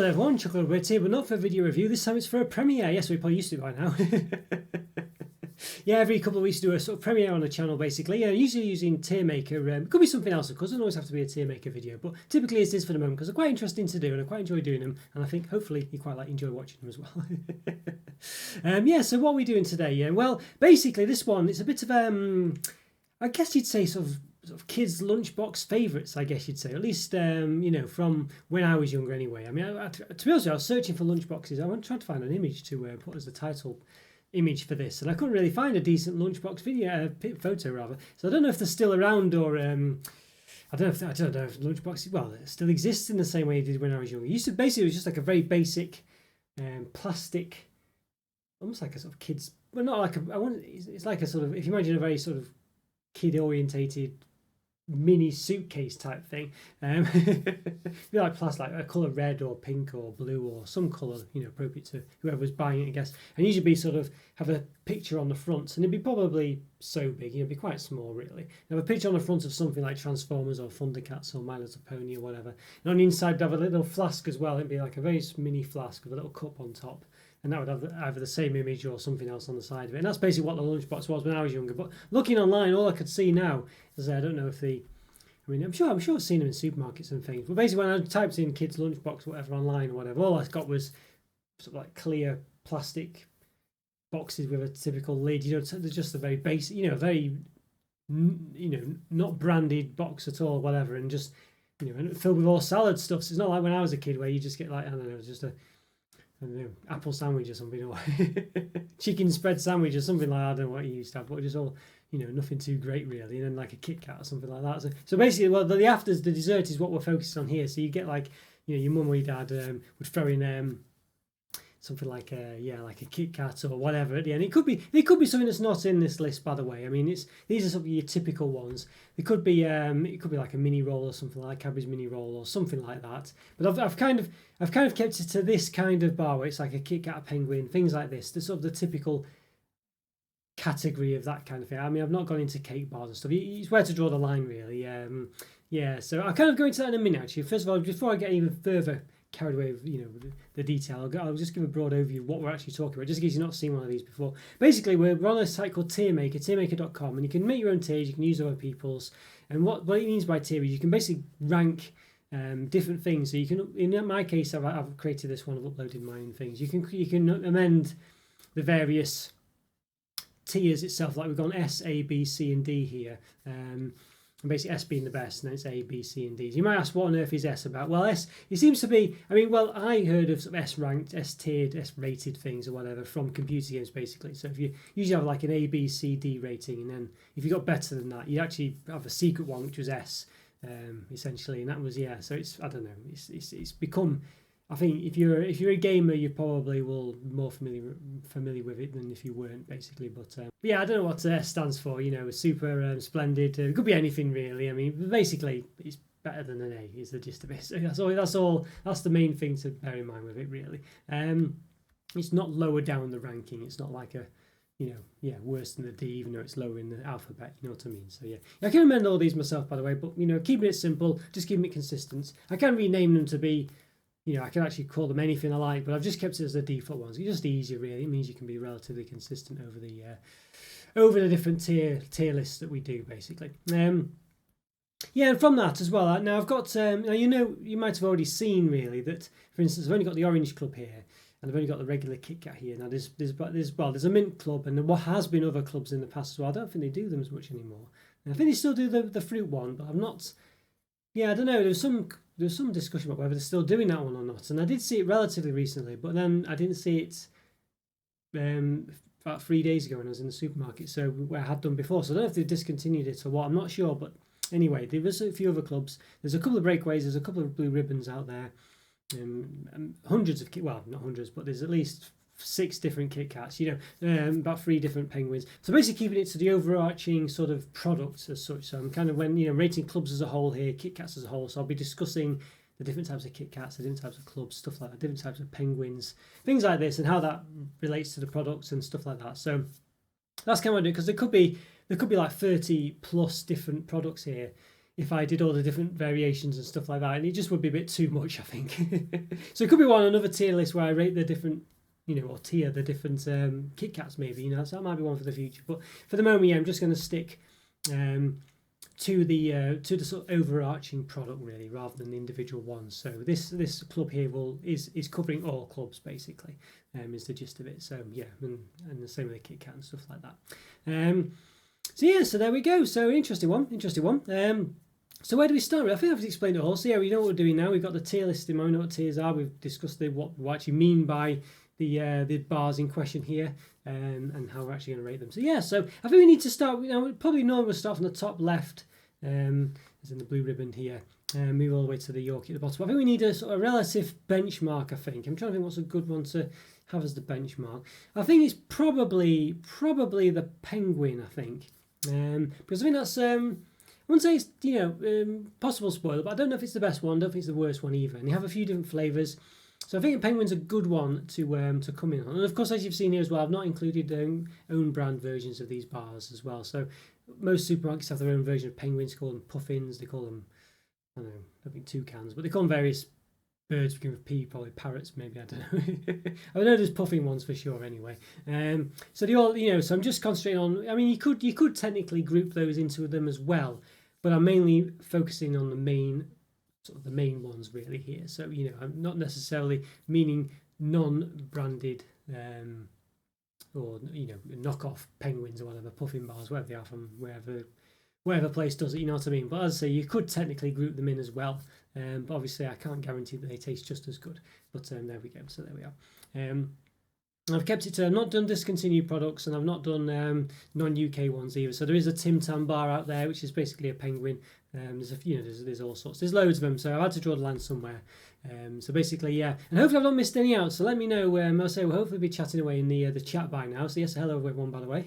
Hello everyone, Chocolo Roberto here, but not for a video review. This time it's for a premiere. Yes, we probably used to by now. Yeah, every couple of weeks do a sort of premiere on the channel basically. Usually using Tier Maker. It could be something else of course, it doesn't always have to be a Tier Maker video, but typically it is for the moment because they're quite interesting to do and I quite enjoy doing them, and I think hopefully you quite enjoy watching them as well. Yeah, so what are we doing today? Yeah, well, basically this one, it's a bit of I guess you'd say sort of kids' lunchbox favourites, I guess you'd say. At least, you know, from when I was younger anyway. I mean, to be honest, I was searching for lunchboxes. I was trying to find an image to put as the title image for this, and I couldn't really find a decent lunchbox video, photo rather. So I don't know if they're still around, or I don't know if lunchboxes, well, it still exists in the same way it did when I was younger. It used to basically, it was just like a very basic plastic, almost like a sort of kids, well, not like it's like a sort of, if you imagine a very sort of kid orientated mini suitcase type thing, be like plastic, like a colour red or pink or blue or some colour, you know, appropriate to whoever was buying it, I guess. And usually be sort of have a picture on the front, and it'd be probably so big, you know, it'd be quite small really. Have a picture on the front of something like Transformers or Thundercats or My Little Pony or whatever. And on the inside, have a little flask as well. It'd be like a very mini flask with a little cup on top. And that would have either the same image or something else on the side of it. And that's basically what the lunchbox was when I was younger. But looking online, all I could see now is I don't know if I mean, I'm sure I've seen them in supermarkets and things. But basically, when I typed in kids' lunchbox, whatever, online or whatever, all I got was sort of like clear plastic boxes with a typical lid. You know, they're just a very basic, you know, very, you know, not branded box at all, whatever, and just, you know, and filled with all salad stuff. So it's not like when I was a kid where you just get like, I don't know, just a, I don't know, apple sandwich or something, or chicken spread sandwich or something like that. I don't know what you used to have, but just all, you know, nothing too great really, and then like a Kitkat or something like that. So basically, well, the afters, the dessert is what we're focusing on here. So you get like, you know, your mum or your dad would throw in something like a Kitkat or whatever at the end. It could be something that's not in this list, by the way. I mean, these are some of your typical ones. It could be like a mini roll or something like Cadbury's mini roll or something like that. But I've kind of kept it to this kind of bar where it's like a Kitkat, a penguin, things like this. The sort of the typical category of that kind of thing. I mean, I've not gone into cake bars and stuff. It's where to draw the line, really. Yeah. So I'll kind of go into that in a minute. Actually, first of all, before I get even further carried away with, you know, the detail, I'll just give a broad overview of what we're actually talking about, just in case you've not seen one of these before. Basically, we're on a site called Tier Maker, tiermaker.com, and you can make your own tiers. You can use other people's, and what it means by tier is you can basically rank different things. So you can, in my case, I've created this one. I've uploaded my own things. You can amend the various tiers itself, like we've gone S, A, B, C, and D here. And basically S being the best, and then it's A, B, C, and D. So you might ask, what on earth is S about? Well, S, it seems to be, I mean, well, I heard of, sort of S ranked, S tiered, S rated things or whatever from computer games basically. So if you usually have like an A, B, C, D rating, and then if you got better than that, you actually have a secret one, which was S, essentially, and that was, yeah. So it's, I don't know, it's become, I think if you're a gamer, you probably will be more familiar with it than if you weren't, basically. But yeah, I don't know what S stands for. You know, super splendid. It could be anything really. I mean, basically, it's better than an A. Is the gist of it. So that's all. That's the main thing to bear in mind with it, really. It's not lower down the ranking. It's not like a, you know, yeah, worse than the D, even though it's lower in the alphabet. You know what I mean? So yeah, I can amend all these myself, by the way. But you know, keeping it simple, just keeping it consistent. I can rename them to be, you know, I can actually call them anything I like, but I've just kept it as the default ones. It's just easier, really. It means you can be relatively consistent over the different tier lists that we do, basically. Yeah, and from that as well. Now I've got now, you know, you might have already seen really that, for instance, I've only got the Orange Club here, and I've only got the regular Kitkat here. Now there's a Mint Club, and there has been other clubs in the past as well. I don't think they do them as much anymore. And I think they still do the fruit one, but I'm not. Yeah, I don't know. There's some discussion about whether they're still doing that one or not, and I did see it relatively recently, but then I didn't see it about 3 days ago when I was in the supermarket. So I had done before, so I don't know if they've discontinued it or what. I'm not sure, but anyway, there was a few other clubs. There's a couple of breakaways. There's a couple of blue ribbons out there. Hundreds of well, not hundreds, but there's at least 6 different Kitkats, you know, about 3 different penguins. So basically keeping it to the overarching sort of products as such. So I'm kind of, when, you know, rating clubs as a whole here, Kitkats as a whole. So I'll be discussing the different types of Kitkats, the different types of clubs, stuff like that, different types of penguins, things like this, and how that relates to the products and stuff like that. So that's kind of what I do, because there could be like 30 plus different products here if I did all the different variations and stuff like that, and it just would be a bit too much, I think. So it could be another tier list where I rate the different, or tier the different KitKats maybe, so that might be one for the future. But for the moment, yeah, I'm just going to stick to the sort of overarching product really, rather than the individual ones. So this club here is covering all clubs basically, is the gist of it. So yeah, and the same with the KitKat and stuff like that. So yeah, so there we go. So interesting one. So where do we start? I think I've explained it all. So yeah, we know what we're doing now. We've got the tier list in mind. We know what tiers are. We've discussed what we actually mean by the bars in question here, and how we're actually going to rate them. So yeah, so I think we need to start. Probably we'll start from the top left, as in the blue ribbon here, and move all the way to the Yorkie at the bottom. I think we need a sort of relative benchmark. I think I'm trying to think what's a good one to have as the benchmark. I think it's probably the Penguin. I think, because I think that's I wouldn't say it's possible spoiler, but I don't know if it's the best one. I don't think it's the worst one either. And they have a few different flavours. So I think Penguin's a good one to come in on. And of course, as you've seen here as well, I've not included own brand versions of these bars as well. So most supermarkets have their own version of Penguins. They call them puffins. They call them, I don't know, I think toucans, but they call them various birds begin with P, probably parrots, maybe, I don't know. I know there's puffin ones for sure anyway. So they all, so I'm just concentrating on, I mean, you could technically group those into them as well, but I'm mainly focusing on the main ones really here. So, I'm not necessarily meaning non-branded or, knockoff Penguins or whatever, puffin bars, wherever they are from wherever place does it, you know what I mean? But as I say, you could technically group them in as well. But obviously I can't guarantee that they taste just as good. But there we go. So there we are. I've kept it to, I've not done discontinued products, and I've not done non-UK ones either. So there is a Tim Tam bar out there, which is basically a penguin. There's a few, there's all sorts. There's loads of them. So I had to draw the line somewhere. So basically, yeah. And hopefully I've not missed any out. So let me know. I'll say we'll hopefully be chatting away in the chat by now. So yes, hello everyone, by the way.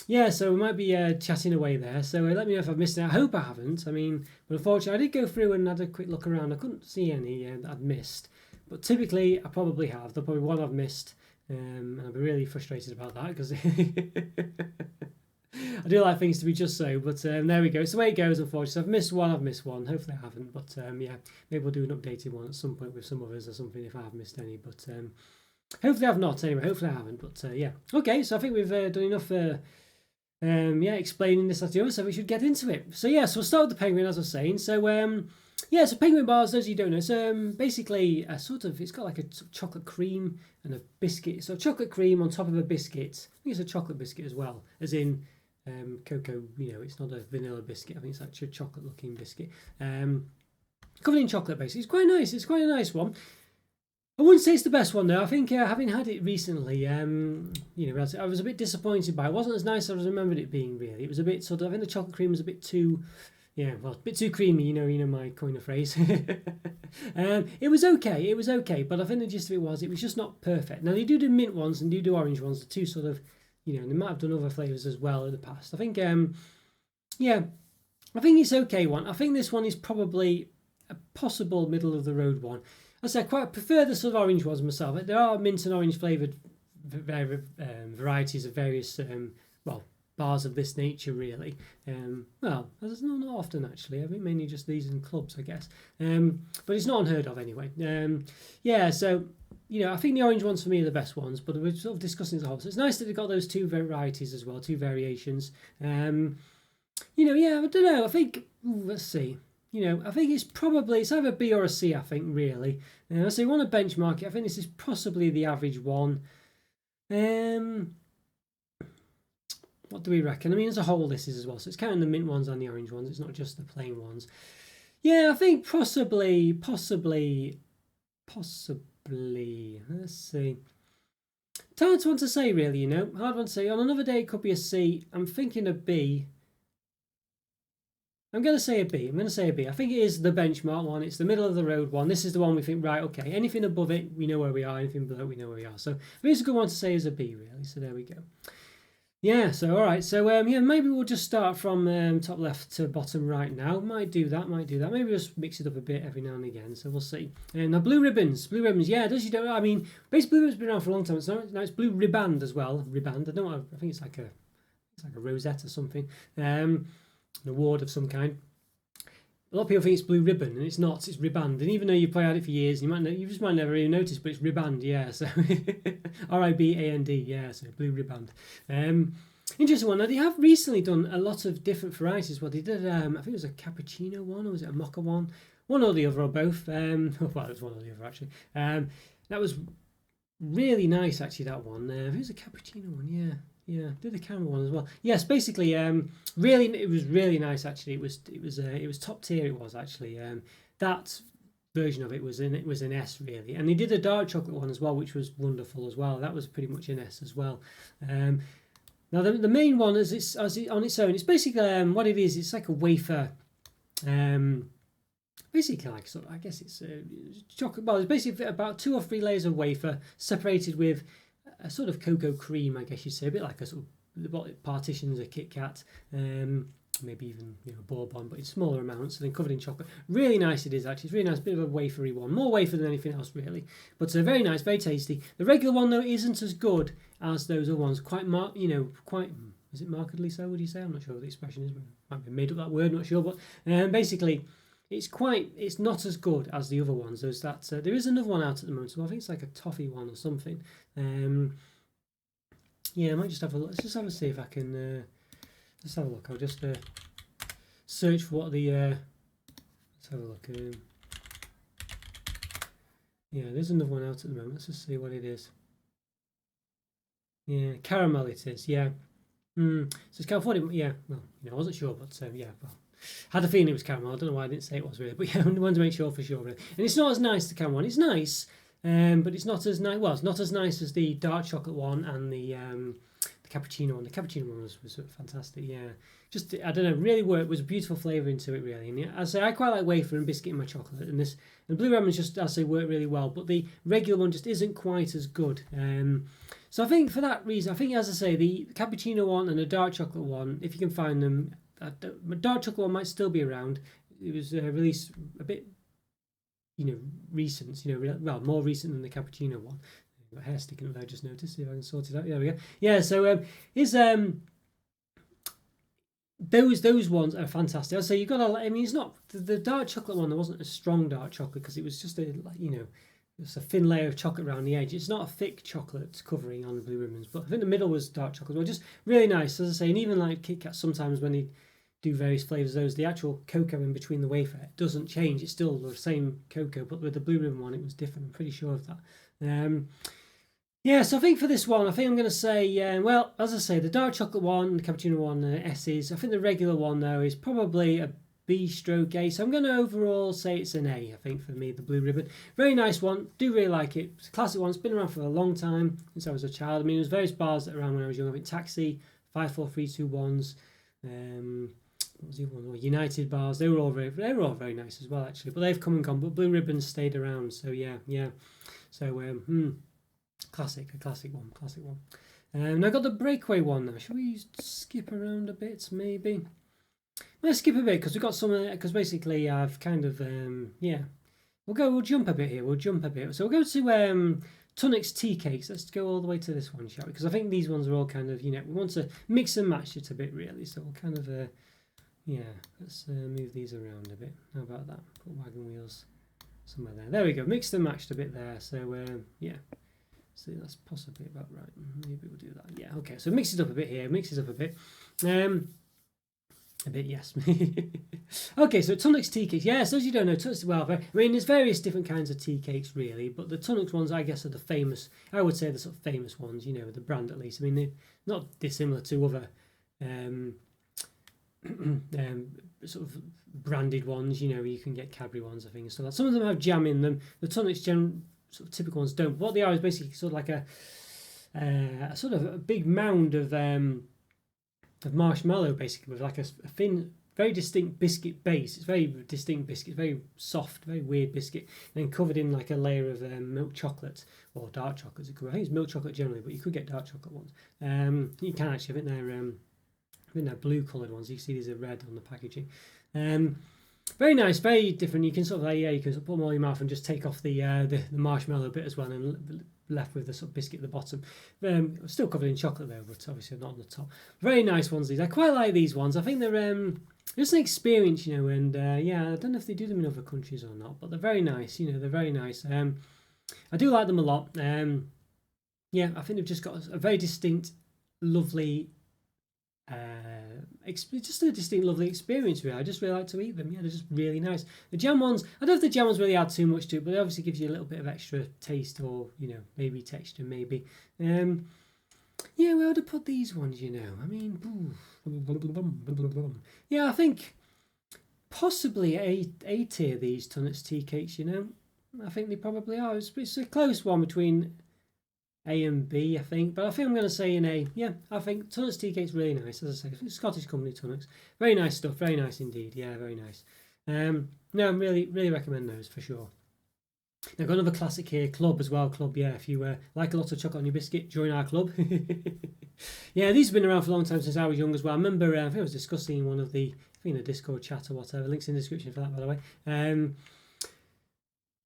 Yeah, so we might be chatting away there. So let me know if I've missed it. I hope I haven't. I mean, but unfortunately, I did go through and had a quick look around. I couldn't see any that I'd missed. But typically, I probably have. There's probably one I've missed. And I'll be really frustrated about that because I do like things to be just so. But there we go. It's the way it goes, unfortunately. So I've missed one. Hopefully I haven't. But yeah, maybe we'll do an updated one at some point with some others or something if I have missed any. But hopefully I've not. Anyway, hopefully I haven't. But yeah. Okay, so I think we've done enough explaining this after the other, so we should get into it. So yeah, so we'll start with the penguin, as I was saying. So yeah, so penguin bars, those of you who don't know, it's basically a sort of, it's got like a chocolate cream and a biscuit. So chocolate cream on top of a biscuit. I think it's a chocolate biscuit as well, as in cocoa. It's not a vanilla biscuit. I think it's actually a chocolate looking biscuit. Covered in chocolate basically. It's quite nice. It's quite a nice one. I wouldn't say it's the best one though. I think having had it recently, I was a bit disappointed by it. It wasn't as nice as I remembered it being really. It was a bit sort of, I think the chocolate cream was a bit too, a bit too creamy, you know my coin of phrase. It was okay, but I think the gist of it was just not perfect. Now they do mint ones and do orange ones, the two sort of, and they might have done other flavours as well in the past. I think, yeah, I think it's okay one. I think this one is probably a possible middle of the road one. I say I quite prefer the sort of orange ones myself. There are mint and orange flavoured varieties of various bars of this nature really. Well, there's not often actually. I think mainly just these in clubs, I guess. But it's not unheard of anyway. Yeah, so I think the orange ones for me are the best ones. But we're sort of discussing as a whole. So it's nice that they've got those two varieties as well, two variations. Yeah, I don't know. I think let's see. I think it's either a B or a C, I think, really. So you want to benchmark it. I think this is possibly the average one. What do we reckon? I mean, as a whole, this is as well. So it's counting the mint ones and the orange ones. It's not just the plain ones. Yeah, I think possibly. Let's see. It's hard one to say, really, Hard one to say. On another day, it could be a C. I'm thinking a B. I'm going to say a B. I think it is the benchmark one. It's the middle of the road one. This is the one we think, right, okay, anything above it, we know where we are. Anything below, we know where we are. So I think it's a good one to say is a B, really. So there we go. Yeah, so all right. So, yeah, maybe we'll just start from top left to bottom right now. Might do that. Maybe we'll just mix it up a bit every now and again. So we'll see. Now, blue ribbons. Yeah, basically blue ribbons been around for a long time. So now it's blue riband as well. Riband. I think it's like a rosette or something. an award of some kind. A lot of people think it's blue ribbon, and it's not. It's riband. And even though you've played it for years, you just might never even notice, but it's riband. Yeah, so R-I-B-A-N-D. Yeah, so blue riband. Interesting one. Now they have recently done a lot of different varieties. Well, they did. I think it was a cappuccino one, or was it a mocha one? One or the other, or both. Well, it was one or the other actually. That was really nice, actually. That one. I think it was a cappuccino one. Yeah. Yeah, did the caramel one as well. Yes, basically, really, it was really nice. Actually, it was top tier. It was actually that version of it was an S really, and they did a dark chocolate one as well, which was wonderful as well. That was pretty much an S as well. Now the main one is on its own. It's basically what it is. It's like a wafer. Basically, like sort of, I guess it's chocolate. Well, it's basically about 2 or 3 layers of wafer separated with a sort of cocoa cream, I guess you'd say, a bit like a sort of what partitions a Kitkat, maybe even bourbon, but in smaller amounts, and then covered in chocolate. Really nice it is actually. It's really nice, bit of a wafery one, more wafer than anything else really, but very nice, very tasty. The regular one though isn't as good as those other ones. Quite is it markedly so? Would you say? I'm not sure what the expression is. Might be made up that word, not sure, but basically. It's not as good as the other ones. There's that. There is another one out at the moment, so I think it's like a toffee one or something. Yeah, I might just have a look. Let's just have a see if I can. Let's have a look. I'll just search for what the. Let's have a look. Yeah, there's another one out at the moment. Let's just see what it is. Yeah, caramel it is. Yeah. So it's California. Yeah. Well, I wasn't sure, but yeah. Well. Had a feeling it was caramel. I don't know why I didn't say it was really, but yeah, I wanted to make sure for sure. Really. And it's not as nice, the caramel one. It's nice, but it's not as nice. Well, it's not as nice as the dark chocolate one and the cappuccino one. The cappuccino one was fantastic. Yeah, just I don't know, really worked. Was a beautiful flavour into it really. And yeah, I say I quite like wafer and biscuit in my chocolate, and the blue ramen's just I say worked really well, but the regular one just isn't quite as good. So I think for that reason, I think as I say, the cappuccino one and the dark chocolate one, if you can find them. Dark chocolate one might still be around. It was released a bit, recent. Well, more recent than the cappuccino one. Got hair sticking up there. I just noticed. See if I can sort it out. There we go. Yeah. So those ones are fantastic. I'd say you got. I mean, it's not the dark chocolate one. There wasn't a strong dark chocolate because it was just it's a thin layer of chocolate around the edge. It's not a thick chocolate covering on the blue ribbons, but I think the middle was dark chocolate. Well, just really nice, as I say. And even like Kitkat, sometimes when they do various flavors of those, the actual cocoa in between the wafer doesn't change. It's still the same cocoa, but with the blue ribbon one, it was different. I'm pretty sure of that. Yeah, so I think for this one, I think I'm going to say, well, as I say, the dark chocolate one, the cappuccino one, S's. I think the regular one though is probably a B/A. So I'm going to overall say it's an A, I think, for me, the blue ribbon. Very nice one. Do really like it. It's a classic one. It's been around for a long time, since I was a child. I mean, there's various bars that were around when I was young. I think Taxi, 54321s, what was the other one? United bars. They were all very nice as well, actually. But they've come and gone. But blue ribbons stayed around. So yeah. So a classic one. And I got the breakaway one now. Shall we skip around a bit, maybe? Let's skip a bit because we've got some. Because basically, I've kind of We'll jump a bit here. So we'll go to Tunnocks tea cakes. Let's go all the way to this one, shall we? Because I think these ones are all kind of we want to mix and match it a bit, really. So we'll kind of let's move these around a bit. How about that? Put Wagon Wheels somewhere there. There we go. Mixed and matched a bit there. So yeah. So that's possibly about right. Maybe we'll do that. Yeah. Okay. So mix it up a bit here. Mix it up a bit. A bit, yes. Okay, so Tunnocks tea cakes. Yes, as you don't know, there's various different kinds of tea cakes, really, but the Tunnocks ones, I guess, are the famous, I would say the sort of famous ones, the brand at least. I mean, they're not dissimilar to other sort of branded ones, you can get Cadbury ones, I think, and stuff like that. Some of them have jam in them. The Tunnocks sort of typical ones don't. What they are is basically sort of like a sort of a big mound of marshmallow, basically, with like a thin, very distinct biscuit base. It's very distinct biscuit, very soft, very weird biscuit, and then covered in like a layer of milk chocolate or dark chocolate. I think it's milk chocolate generally, but you could get dark chocolate ones. You can actually. I think they're blue coloured ones. You can see these are red on the packaging. Very nice, very different. You can sort of you can sort of put them all in your mouth and just take off the marshmallow bit as well, and left with the sort of biscuit at the bottom. Still covered in chocolate though, but obviously not on the top. Very nice ones these. I quite like these ones. I think they're just an experience, you know. And yeah, I don't know if they do them in other countries or not, but they're very nice, you know. They're very nice. I do like them a lot. Yeah, I think they've just got a very distinct, lovely, just a distinct, lovely experience. Really, I just really like to eat them. Yeah, they're just really nice. The jam ones, I don't know if the jam ones really add too much to it, but it obviously gives you a little bit of extra taste, or you know, maybe texture, maybe. Yeah, where would I put these ones? You know, I mean, yeah, I think possibly A tier these Tunnets tea cakes. You know, I think they probably are. It's a close one between A and B, I think, but I think I'm going to say an A. Yeah, I think Tunnets tea cake's really nice. As I say, it's Scottish company Tunnets, very nice stuff, very nice indeed. Yeah, very nice. No, I'm really recommend those for sure. I've got another classic here, Club as well. Club, yeah, if you like a lot of chocolate on your biscuit, join our club. Yeah, these have been around for a long time, since I was young as well. I remember, I think I was discussing one of the, I think in a Discord chat or whatever, links in the description for that, by the way. I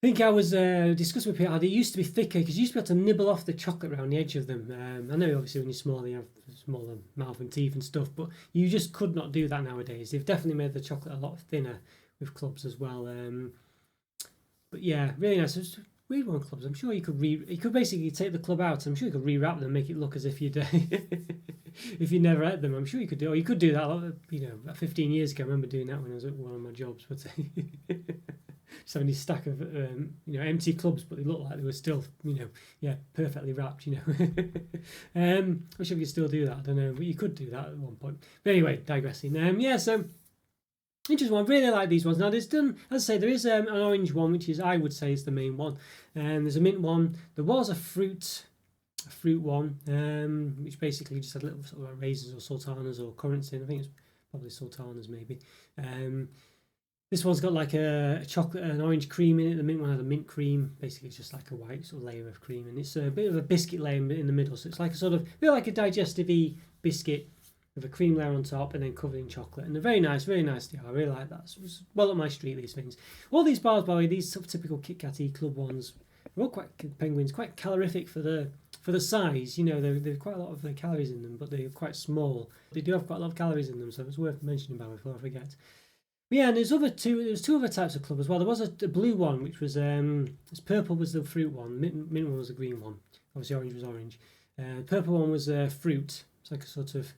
think I was discussing with people how they used to be thicker, because you used to be able to nibble off the chocolate around the edge of them. I know obviously when you're small you have smaller mouth and teeth and stuff, but you just could not do that nowadays. They've definitely made the chocolate a lot thinner with Clubs as well. But yeah, really nice. It's weird one, Clubs. I'm sure you could basically take the club out. I'm sure you could rewrap them and make it look as if you'd if you never ate them. I'm sure you could do. Or you could do that. You know, about 15 years ago, I remember doing that when I was at one of my jobs. But just having this stack of you know, empty clubs, but they looked like they were still, you know, yeah, perfectly wrapped. You know, I wish I could still do that. I don't know, but you could do that at one point. But anyway, digressing. Yeah, so. Interesting one. I really like these ones. Now there's done, as I say, there is an orange one, which is, I would say, is the main one. There's a mint one. There was a fruit one, which basically just had little sort of raisins or sultanas or currants in. I think it's probably sultanas maybe. This one's got like a chocolate, an orange cream in it. The mint one had a mint cream. Basically, it's just like a white sort of layer of cream, and it's a bit of a biscuit layer in the middle. So it's like a sort of, a bit like a digestive-y biscuit, with a cream layer on top and then covered in chocolate. And they're very nice they are. I really like that. So it's well up my street, these things. All these bars, by the way, these sort of typical Kitkat-y club ones, they're all quite penguins, quite calorific for the size. You know, there's quite a lot of calories in them, but they're quite small. They do have quite a lot of calories in them, so it's worth mentioning about before I forget. But yeah, and there's two other types of club as well. There was a blue one, which was purple was the fruit one, mint one was the green one. Obviously, orange was orange. Purple one was fruit. It's like a sort of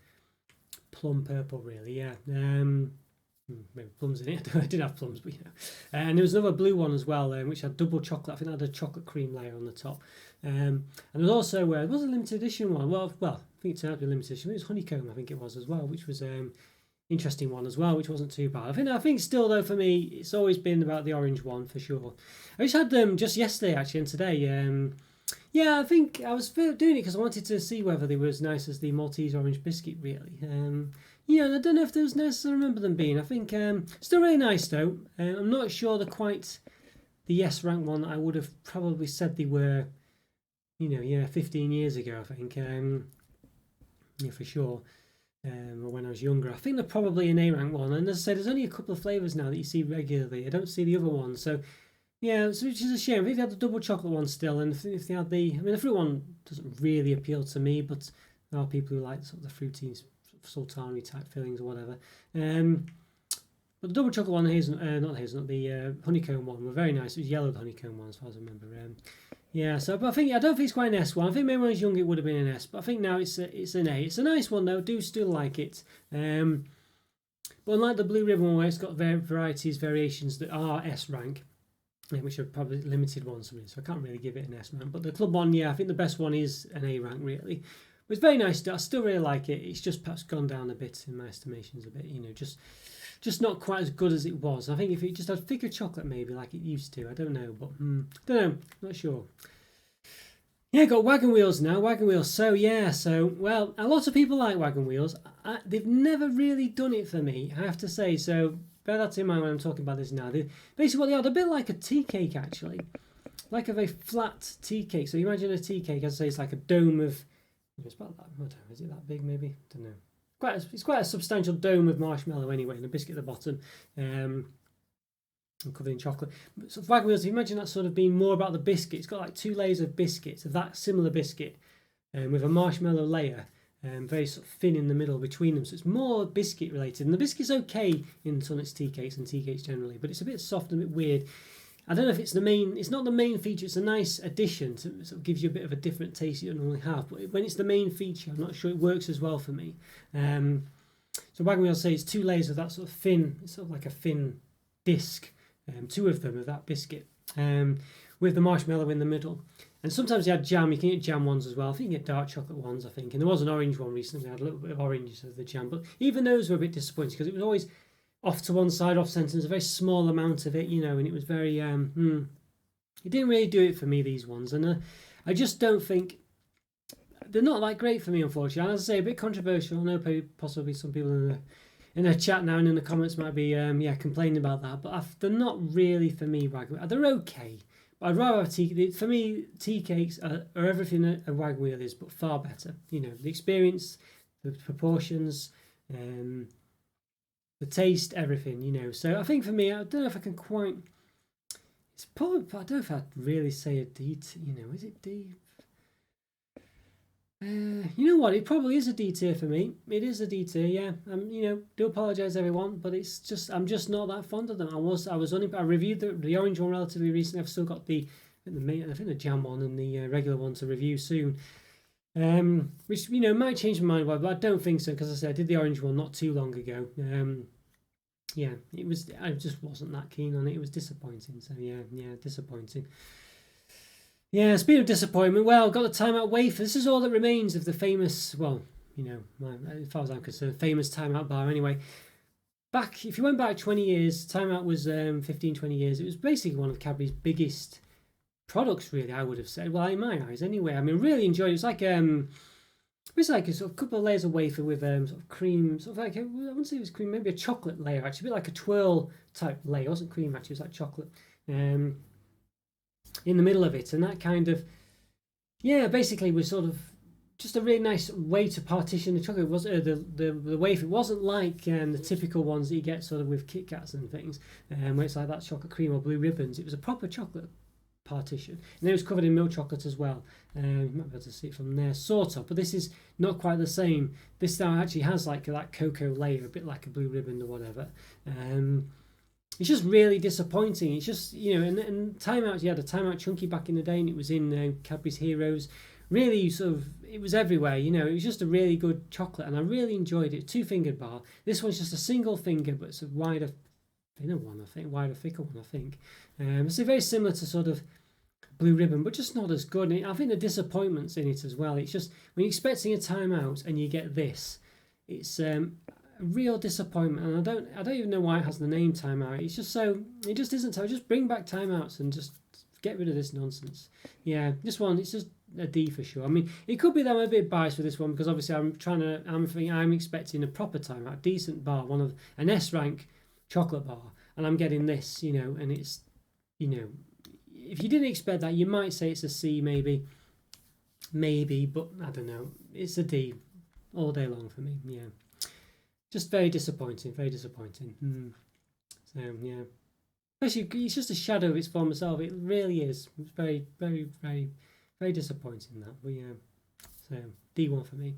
plum purple, really, yeah. Maybe plums in it. I did have plums, but you know. And there was another blue one as well, which had double chocolate. I think it had a chocolate cream layer on the top. And there was also there was a limited edition one. Well, I think it turned out to be a limited edition. It was honeycomb, I think it was as well, which was interesting one as well, which wasn't too bad. I think still though, for me, it's always been about the orange one for sure. I just had them just yesterday actually, and today. Yeah, I think I was doing it because I wanted to see whether they were as nice as the Maltese orange biscuit, really. Yeah, and I don't know if they was nice as I remember them being. I think still really nice though. I'm not sure they're quite the yes rank one that I would have probably said they were, you know, yeah, 15 years ago, I think. Yeah, for sure. Or when I was younger. I think they're probably an A rank one. And as I said, there's only a couple of flavours now that you see regularly. I don't see the other ones. So yeah, which is a shame. If they had the double chocolate one still, and if they had the fruit one doesn't really appeal to me, but there are people who like sort of the fruity, sultana type fillings or whatever. But the double chocolate one, the honeycomb one, were very nice. It was yellow, the honeycomb one, as far as I remember. Yeah, so but I don't think it's quite an S one. I think maybe when I was young it would have been an S, but I think now it's an A. It's a nice one though. I do still like it. But unlike the blue ribbon one, where it's got variations that are S rank, which are probably limited ones for me, so I can't really give it an S rank. But the club one, yeah, I think the best one is an A rank, really. But it's very nice. I still really like it. It's just perhaps gone down a bit in my estimations, a bit, you know, just not quite as good as it was. I think if it just had thicker chocolate, maybe like it used to. I don't know, but don't know, not sure. Yeah, got Wagon Wheels now. Wagon Wheels. So yeah, well, a lot of people like Wagon Wheels. They've never really done it for me, I have to say. So bear that in mind when I'm talking about this now. Basically, what they are, they're a bit like a tea cake, actually, like a very flat tea cake. So you imagine a tea cake, as I say, it's like a dome of. It's about that. I don't know, is it that big? Maybe, I don't know. It's quite a substantial dome of marshmallow anyway, and a biscuit at the bottom. And covered in chocolate. So Wagon Wheels, if you imagine that sort of being more about the biscuit, it's got like two layers of biscuits, of that similar biscuit, with a marshmallow layer, very sort of thin in the middle between them, so it's more biscuit related. And the biscuit's okay in Sonnet's tea cakes and tea cakes generally, but it's a bit soft and a bit weird. I don't know if it's the main, it's not the main feature, it's a nice addition, to, sort of gives you a bit of a different taste you don't normally have, but when it's the main feature, I'm not sure it works as well for me. So Wagon Wheels say it's 2 layers of that sort of thin, it's sort of like a thin disc, 2 of them of that biscuit, with the marshmallow in the middle. And sometimes you add jam, you can get jam ones as well. I think you get dark chocolate ones, I think. And there was an orange one recently, I had a little bit of orange of the jam. But even those were a bit disappointing because it was always off to one side, off centre. There's a very small amount of it, you know, and it was very, it didn't really do it for me, these ones. And I just don't think, they're not that great for me, unfortunately. And as I say, a bit controversial. I know possibly some people in the chat now and in the comments might be, complaining about that. But they're not really for me, Wagon Wheel. They're okay. I'd rather have tea. For me, tea cakes are everything a Wagon Wheel is, but far better. You know, the experience, the proportions, the taste, everything. You know, so I think for me, I don't know if I can quite. It's probably. I don't know if I'd really say a D. You know, is it D? You know what? It probably is a D tier for me. It is a D tier, yeah. You know, do apologise everyone, but it's just I'm just not that fond of them. I reviewed the orange one relatively recently. I've still got I think the jam one and the regular one to review soon. Which you know might change my mind, but I don't think so because I said I did the orange one not too long ago. Yeah, I just wasn't that keen on it. It was disappointing. So yeah, disappointing. Yeah, speaking of disappointment, well, got the Time Out Wafer. This is all that remains of the famous, well, you know, as far as I'm concerned, famous Time Out bar anyway. If you went back 20 years, Time Out was 15, 20 years, it was basically one of Cadbury's biggest products, really, I would have said. Well, in my eyes, anyway. I mean, really enjoyed it. It was like a sort of couple of layers of wafer with sort of cream, sort of like, I wouldn't say it was cream, maybe a chocolate layer, actually, a bit like a twirl type layer. It wasn't cream, actually, it was like chocolate. In the middle of it, and that kind of basically was sort of just a really nice way to partition the chocolate. It was the wafer. It wasn't like the typical ones that you get sort of with Kitkats and things, where it's like that chocolate cream or blue ribbons. It was a proper chocolate partition, and it was covered in milk chocolate as well. You might be able to see it from there, sort of, but this is not quite the same. This now actually has like that cocoa layer, a bit like a blue ribbon or whatever. It's just really disappointing. It's just, you know, and Time Out, you had a Time Out Chunky back in the day, and it was in Cadbury's Heroes. Really sort of, it was everywhere, you know. It was just a really good chocolate, and I really enjoyed it. 2-fingered bar. This one's just a single finger, but it's a wider, thinner one, I think. Wider, thicker one, I think. It's very similar to sort of Blue Ribbon, but just not as good. And I think the disappointment's in it as well. It's just, when you're expecting a Time Out and you get this, it's a real disappointment, and I don't even know why it has the name Time Out. It's just it just isn't. Just bring back Time Outs and just get rid of this nonsense. Yeah, this one, it's just a D for sure. I mean, it could be that I'm a bit biased with this one because obviously I'm expecting a proper Time Out, decent bar, one of an S rank chocolate bar, and I'm getting this, you know, and it's, you know, if you didn't expect that, you might say it's a C maybe, but I don't know. It's a D all day long for me. Yeah. Just very disappointing, very disappointing. So, yeah. Especially, it's just a shadow of its former self. It really is. It's very, very, very, very disappointing, that. But, yeah. So, D1 for me.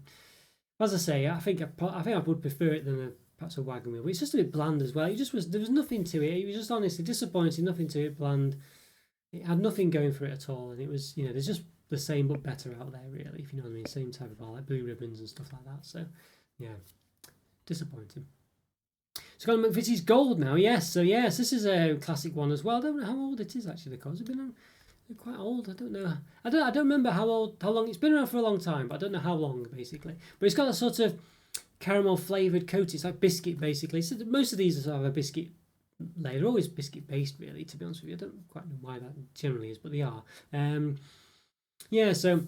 As I say, I think I would prefer it than perhaps a Wagon Wheel. But it's just a bit bland as well. There was nothing to it. It was just honestly disappointing, nothing to it, bland. It had nothing going for it at all. And it was, you know, there's just the same but better out there, really, if you know what I mean. Same type of bar, like blue ribbons and stuff like that. So, yeah. Disappointing. It's got McVitie's Gold now, yes. So yes, this is a classic one as well. I don't know how old it is actually. Because it's been quite old. I don't know. I don't remember how long it's been around for a long time, but I don't know how long basically. But it's got a sort of caramel flavoured coat. It's like biscuit basically. So most of these are sort of a biscuit layer. They're always biscuit based really. To be honest with you, I don't quite know why that generally is, but they are. Yeah. So.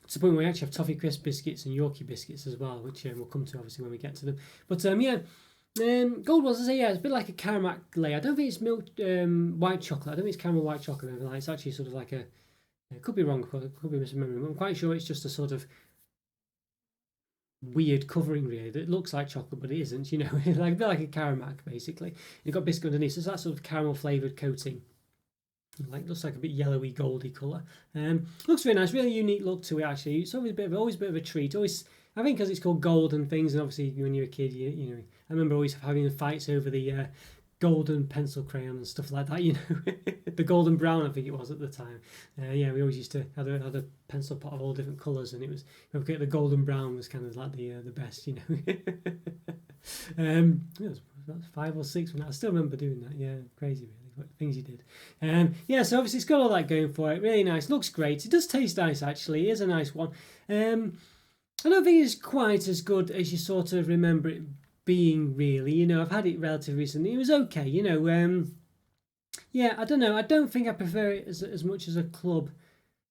To the point where we actually have Toffee Crisp biscuits and Yorkie biscuits as well, which we'll come to obviously when we get to them. But gold ones, I say, it's a bit like a caramel layer. I don't think it's milk white chocolate. I don't think it's caramel white chocolate. It's actually sort of like it could be wrong, could be misremembering, but I'm quite sure it's just a sort of weird covering really that looks like chocolate, but it isn't. You know, like a bit like a caramel basically. You've got biscuit underneath, so it's that sort of caramel flavoured coating. Looks like a bit yellowy, goldy colour. Looks very nice, really unique look to it actually. It's always a bit of a treat. Always I think because it's called gold and things, and obviously when you're a kid, you know, I remember always having fights over the golden pencil crayon and stuff like that. You know, the golden brown I think it was at the time. Yeah, we always used to have a pencil pot of all different colours, and it was okay. The golden brown was kind of like the best, you know. It was 5 or 6 when I still remember doing that. Yeah, crazy really. Things you did. Yeah, so obviously it's got all that going for it. Really nice, looks great. It does taste nice actually. It is a nice one. I don't think it's quite as good as you sort of remember it being really. You know, I've had it relatively recently. It was okay, you know. Yeah, I don't know. I don't think I prefer it as much as a club.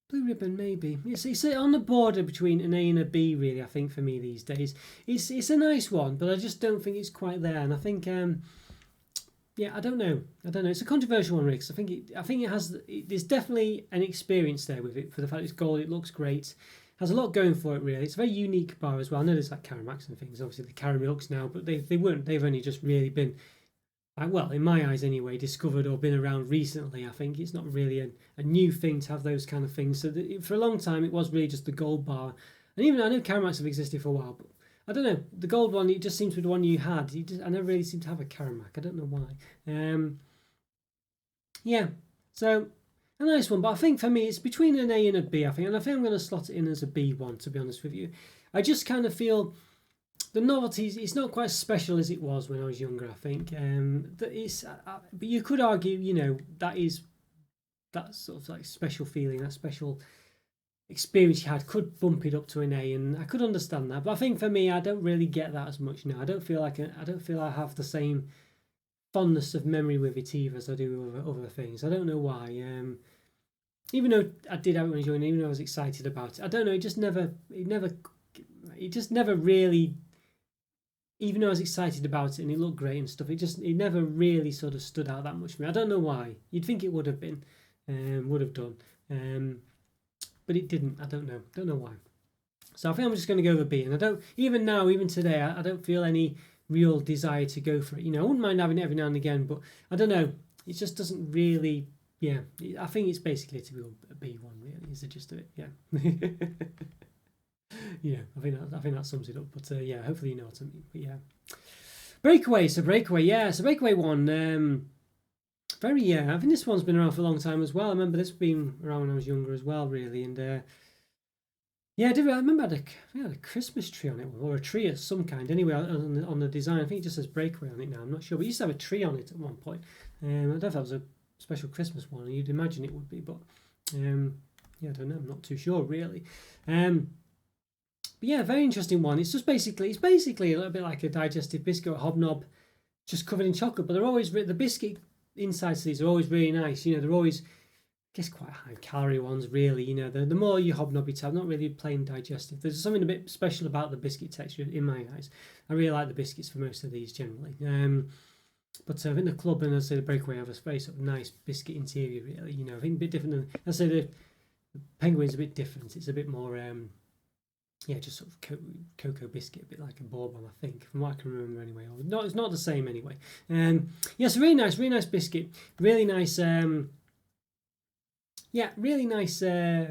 Blue Ribbon, maybe. It's on the border between an A and a B, really, I think, for me these days. It's a nice one, but I just don't think it's quite there. And I think, yeah, I don't know. It's a controversial one, Rick. I think it has. There's definitely an experience there with it for the fact it's gold. It looks great. Has a lot going for it, really. It's a very unique bar as well. I know there's like Caramacs and things, obviously the Caramilks now, but they weren't. They've only just really been, well, in my eyes anyway, discovered or been around recently. I think it's not really a new thing to have those kind of things. So for a long time, it was really just the gold bar. And even I know Caramacs have existed for a while, but I don't know. The gold one, it just seems to be the one you had. I never really seem to have a Caramac. I don't know why. Yeah, so a nice one. But I think for me, it's between an A and a B, I think. And I think I'm going to slot it in as a B one, to be honest with you. I just kind of feel the novelty, it's not quite as special as it was when I was younger, I think. But you could argue, you know, that sort of like special feeling, that special experience you had could bump it up to an A, and I could understand that. But I think for me, I don't really get that as much now. I don't feel I have the same fondness of memory with it either as I do with other things. I don't know why. Even though I did have it when I was young, even though I was excited about it, I don't know. It just never really. Even though I was excited about it and it looked great and stuff, it never really sort of stood out that much for me. I don't know why. You'd think it would have been, would have done, but it didn't. I don't know why. So I think I'm just going to go with a B. And I don't, even now, even today, I don't feel any real desire to go for it. You know, I wouldn't mind having it every now and again, but I don't know. It just doesn't really. Yeah, I think it's basically to be a B1. Really, is the gist of it. Yeah. Yeah, I think that sums it up. But yeah, hopefully you know what I mean. But yeah, Breakaway. So Breakaway one. Very I think this one's been around for a long time as well. I remember this being around when I was younger as well, really. And yeah, I remember I had a Christmas tree on it, or a tree of some kind. Anyway, on the design, I think it just says Breakaway on it now. I'm not sure, but it used to have a tree on it at one point. I don't know if that was a special Christmas one. You'd imagine it would be, but yeah, I don't know. I'm not too sure really. But yeah, very interesting one. It's basically a little bit like a digestive biscuit or hobnob, just covered in chocolate. But they're always the biscuit insides of these are always really nice. You know, they're always, I guess, quite high calorie ones. Really, you know, the more you hobnob it, not really plain digestive. There's something a bit special about the biscuit texture in my eyes. I really like the biscuits for most of these generally. But I think the club and I say the Breakaway have a very sort of nice biscuit interior. Really, you know, I think a bit different than I say the Penguin's a bit different. It's a bit more. Yeah, just sort of cocoa biscuit, a bit like a bourbon, I think, from what I can remember anyway. Or not, it's not the same anyway. Yeah, so really nice biscuit, really nice. Yeah, really nice. Yeah,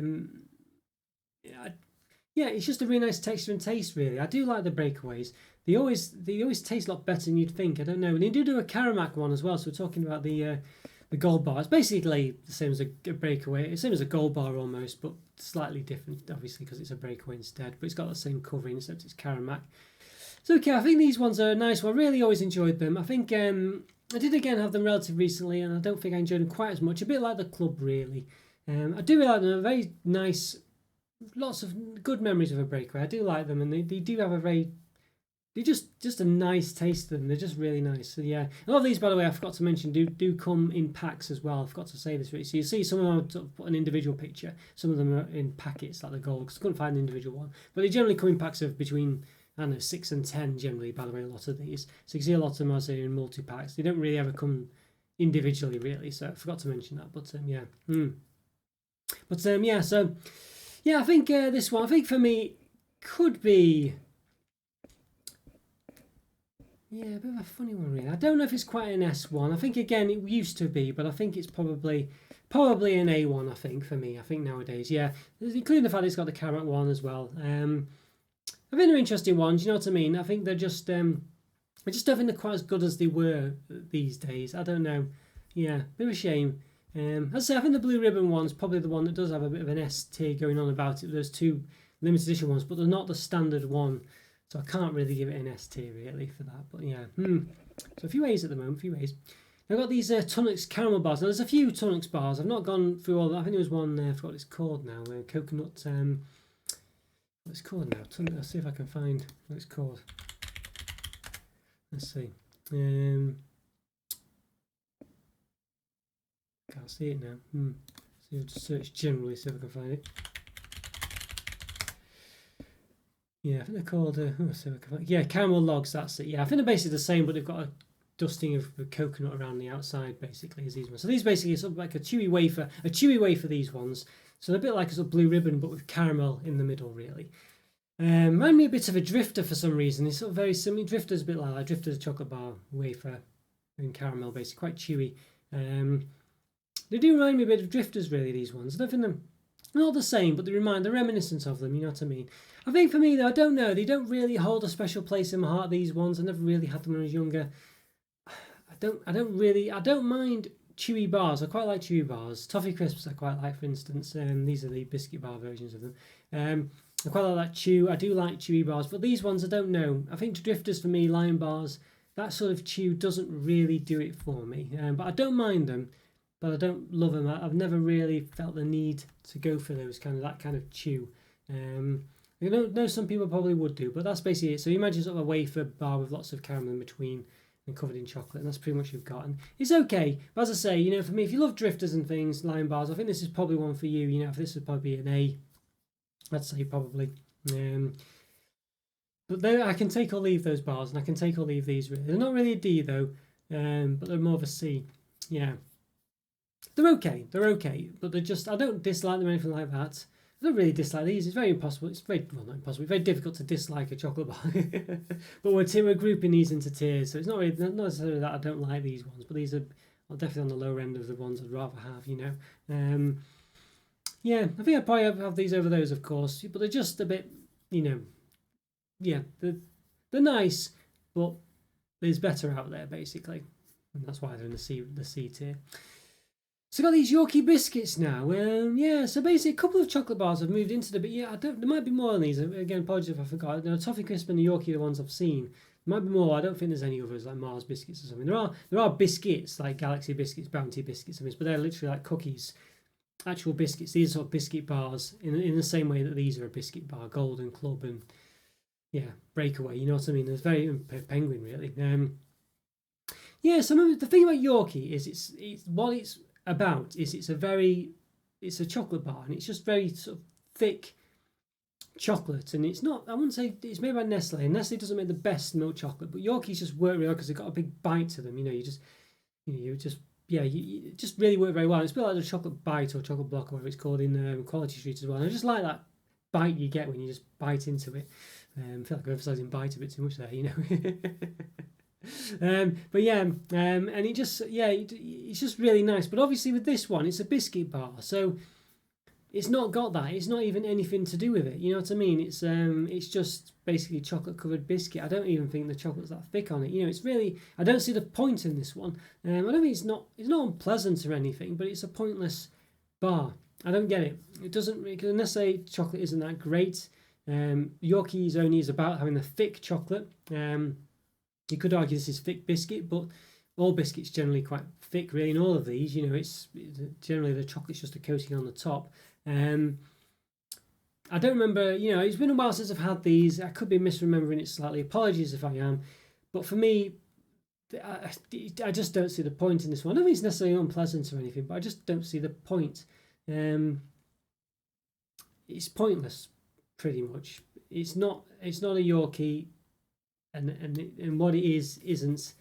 it's just a really nice texture and taste. Really, I do like the Breakaways. They always taste a lot better than you'd think. I don't know. And they do a Caramac one as well. So we're talking about the gold bar. It's basically the same as a Breakaway. It's the same as a gold bar almost, but slightly different, obviously, because it's a Breakaway instead. But it's got the same covering, except it's Caramac. So okay, I think these ones are a nice one. I really always enjoyed them. I think I did again have them relatively recently, and I don't think I enjoyed them quite as much. A bit like the club, really. I do really like them. They're very nice. Lots of good memories of a Breakaway. I do like them, and they do have a very. They're just a nice taste to them. They're just really nice. So yeah, a lot of these, by the way, I forgot to mention, do come in packs as well. I forgot to say this. Really. So you see some of them sort of put an individual picture. Some of them are in packets, like the gold, because I couldn't find an individual one. But they generally come in packs of between, I don't know, 6 and 10 generally, by the way, a lot of these. So you can see a lot of them, I say, in multi-packs. They don't really ever come individually, really. So I forgot to mention that. But yeah. But yeah, so yeah, I think this one, I think for me, could be. Yeah, a bit of a funny one, really. I don't know if it's quite an S1. I think, again, it used to be, but I think it's probably an A1, I think, for me. I think nowadays, yeah. Including the fact it's got the Carrot one as well. I think they're interesting ones. You know what I mean? I think they're just I just don't think they're quite as good as they were these days. I don't know. Yeah, bit of a shame. As I say, I think the Blue Ribbon one's probably the one that does have a bit of an S tier going on about it. There's two limited edition ones, but they're not the standard one, so I can't really give it an S tier really for that. But yeah, so a few A's at the moment, a few A's. I've got these Tunnocks caramel bars. Now, there's a few Tunnocks bars. I've not gone through all of them. I think there was one, I forgot what it's called now, coconut, what it's called now. Let's see if I can find what it's called. Let's see. Can't see it now. So I'll just search generally, see if I can find it. Yeah, I think they're called, see if I can find it. Yeah, caramel logs, that's it. Yeah, I think they're basically the same, but they've got a dusting of coconut around the outside, basically, as these ones. So these basically are sort of like a chewy wafer, these ones. So they're a bit like a sort of Blue Ribbon, but with caramel in the middle, really. Remind me a bit of a Drifter for some reason. It's sort of very similar. Drifter's a bit like that. Drifter's a chocolate bar wafer and caramel, basically, quite chewy. They do remind me a bit of Drifters, really, these ones. I don't think they're not the same, but they're reminiscent of them, you know what I mean? I think for me, though, I don't know. They don't really hold a special place in my heart, these ones. I never really had them when I was younger. I don't mind chewy bars. I quite like chewy bars. Toffee Crisps I quite like, for instance. These are the biscuit bar versions of them. I quite like that chew. I do like chewy bars, but these ones I don't know. I think Drifters for me, Lion bars, that sort of chew doesn't really do it for me. But I don't mind them, but I don't love them. I've never really felt the need to go for that kind of chew. I know some people probably would do, but that's basically it. So you imagine sort of a wafer bar with lots of caramel in between and covered in chocolate, and that's pretty much what you've got. And it's okay, but as I say, you know, for me, if you love Drifters and things, Lion bars, I think this is probably one for you. You know, this would probably be an A, I'd say probably. But I can take or leave those bars, and I can take or leave these. Really, they're not really a D though, but they're more of a C. Yeah, they're okay, but they're just, I don't dislike them or anything like that. I don't really dislike these. It's very impossible. It's very, well, not impossible. It's very difficult to dislike a chocolate bar. But we're grouping these into tiers, so it's not necessarily that I don't like these ones, but these are definitely on the lower end of the ones I'd rather have. You know, yeah, I think I'd probably have these over those, of course, but they're just a bit, you know, yeah, they're nice, but there's better out there, basically, and that's why they're in the C tier. So got these Yorkie biscuits now. Yeah, so basically a couple of chocolate bars have moved into but yeah, there might be more on these. Again, apologies if I forgot. Toffee Crisp and the Yorkie are the ones I've seen. There might be more. I don't think there's any others like Mars biscuits or something. There are biscuits like Galaxy biscuits, Bounty biscuits, and this, but they're literally like cookies, actual biscuits. These are sort of biscuit bars in the same way that these are a biscuit bar, Golden Club and yeah, Breakaway. You know what I mean? There's very Penguin really. Yeah. So the thing about Yorkie is it's what it's about is it's a chocolate bar, and it's just very sort of thick chocolate, and it's not, I wouldn't say it's made by Nestle, and Nestle doesn't make the best milk chocolate, but Yorkies just work really well because they've got a big bite to them. You just really work very well. It's a bit like the chocolate bite or chocolate block or whatever it's called in Quality Street as well. And I just like that bite you get when you just bite into it. I feel like I'm emphasising bite a bit too much there, you know. But yeah, and it just, yeah, it's just really nice. But obviously with this one, it's a biscuit bar, so it's not got that. It's not even anything to do with it. You know what I mean? It's just basically chocolate covered biscuit. I don't even think the chocolate's that thick on it. You know, it's really, I don't see the point in this one. I don't think it's not unpleasant or anything, but it's a pointless bar. I don't get it. It doesn't, because Nestle chocolate isn't that great. Yorkie's only is about having the thick chocolate. You could argue this is thick biscuit, but all biscuits generally quite thick, really. In all of these, you know, it's generally the chocolate's just a coating on the top. I don't remember, you know, it's been a while since I've had these. I could be misremembering it slightly. Apologies if I am. But for me, I just don't see the point in this one. I don't think it's necessarily unpleasant or anything, but I just don't see the point. It's pointless, pretty much. It's not a Yorkie, and what it isn't.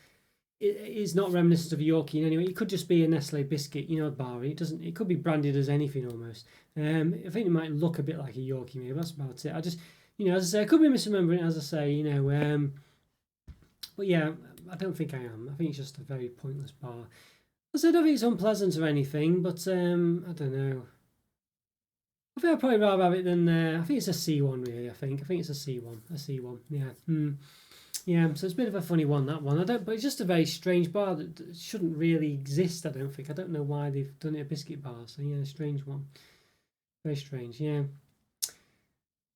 It is not reminiscent of a Yorkie in any way. It could just be a Nestle biscuit, you know, a bar. It could be branded as anything almost. I think it might look a bit like a Yorkie, maybe. That's about it. I just, you know, as I say, I could be misremembering it, as I say, you know. But yeah, I don't think I am. I think it's just a very pointless bar. I don't think it's unpleasant or anything, but I don't know. I think I'd probably rather have it than I think it's a C1 really. I think it's a C1, Yeah. Yeah, so it's a bit of a funny one, that one. But it's just a very strange bar that shouldn't really exist. I don't think. I don't know why they've done it a biscuit bar. So yeah, strange one. Very strange. Yeah.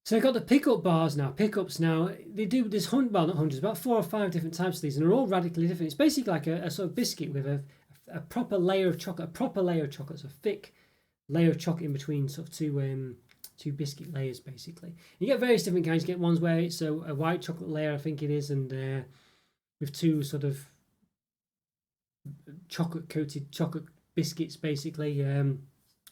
So I've got the pickup bars now. Pickups now. They do this not hundreds, about 4 or 5 different types of these, and they're all radically different. It's basically like a sort of biscuit with a proper layer of chocolate, so thick layer of chocolate in between sort of two biscuit layers basically. You get various different kinds. You get ones where it's a white chocolate layer, I think it is, and with 2 sort of chocolate coated chocolate biscuits basically,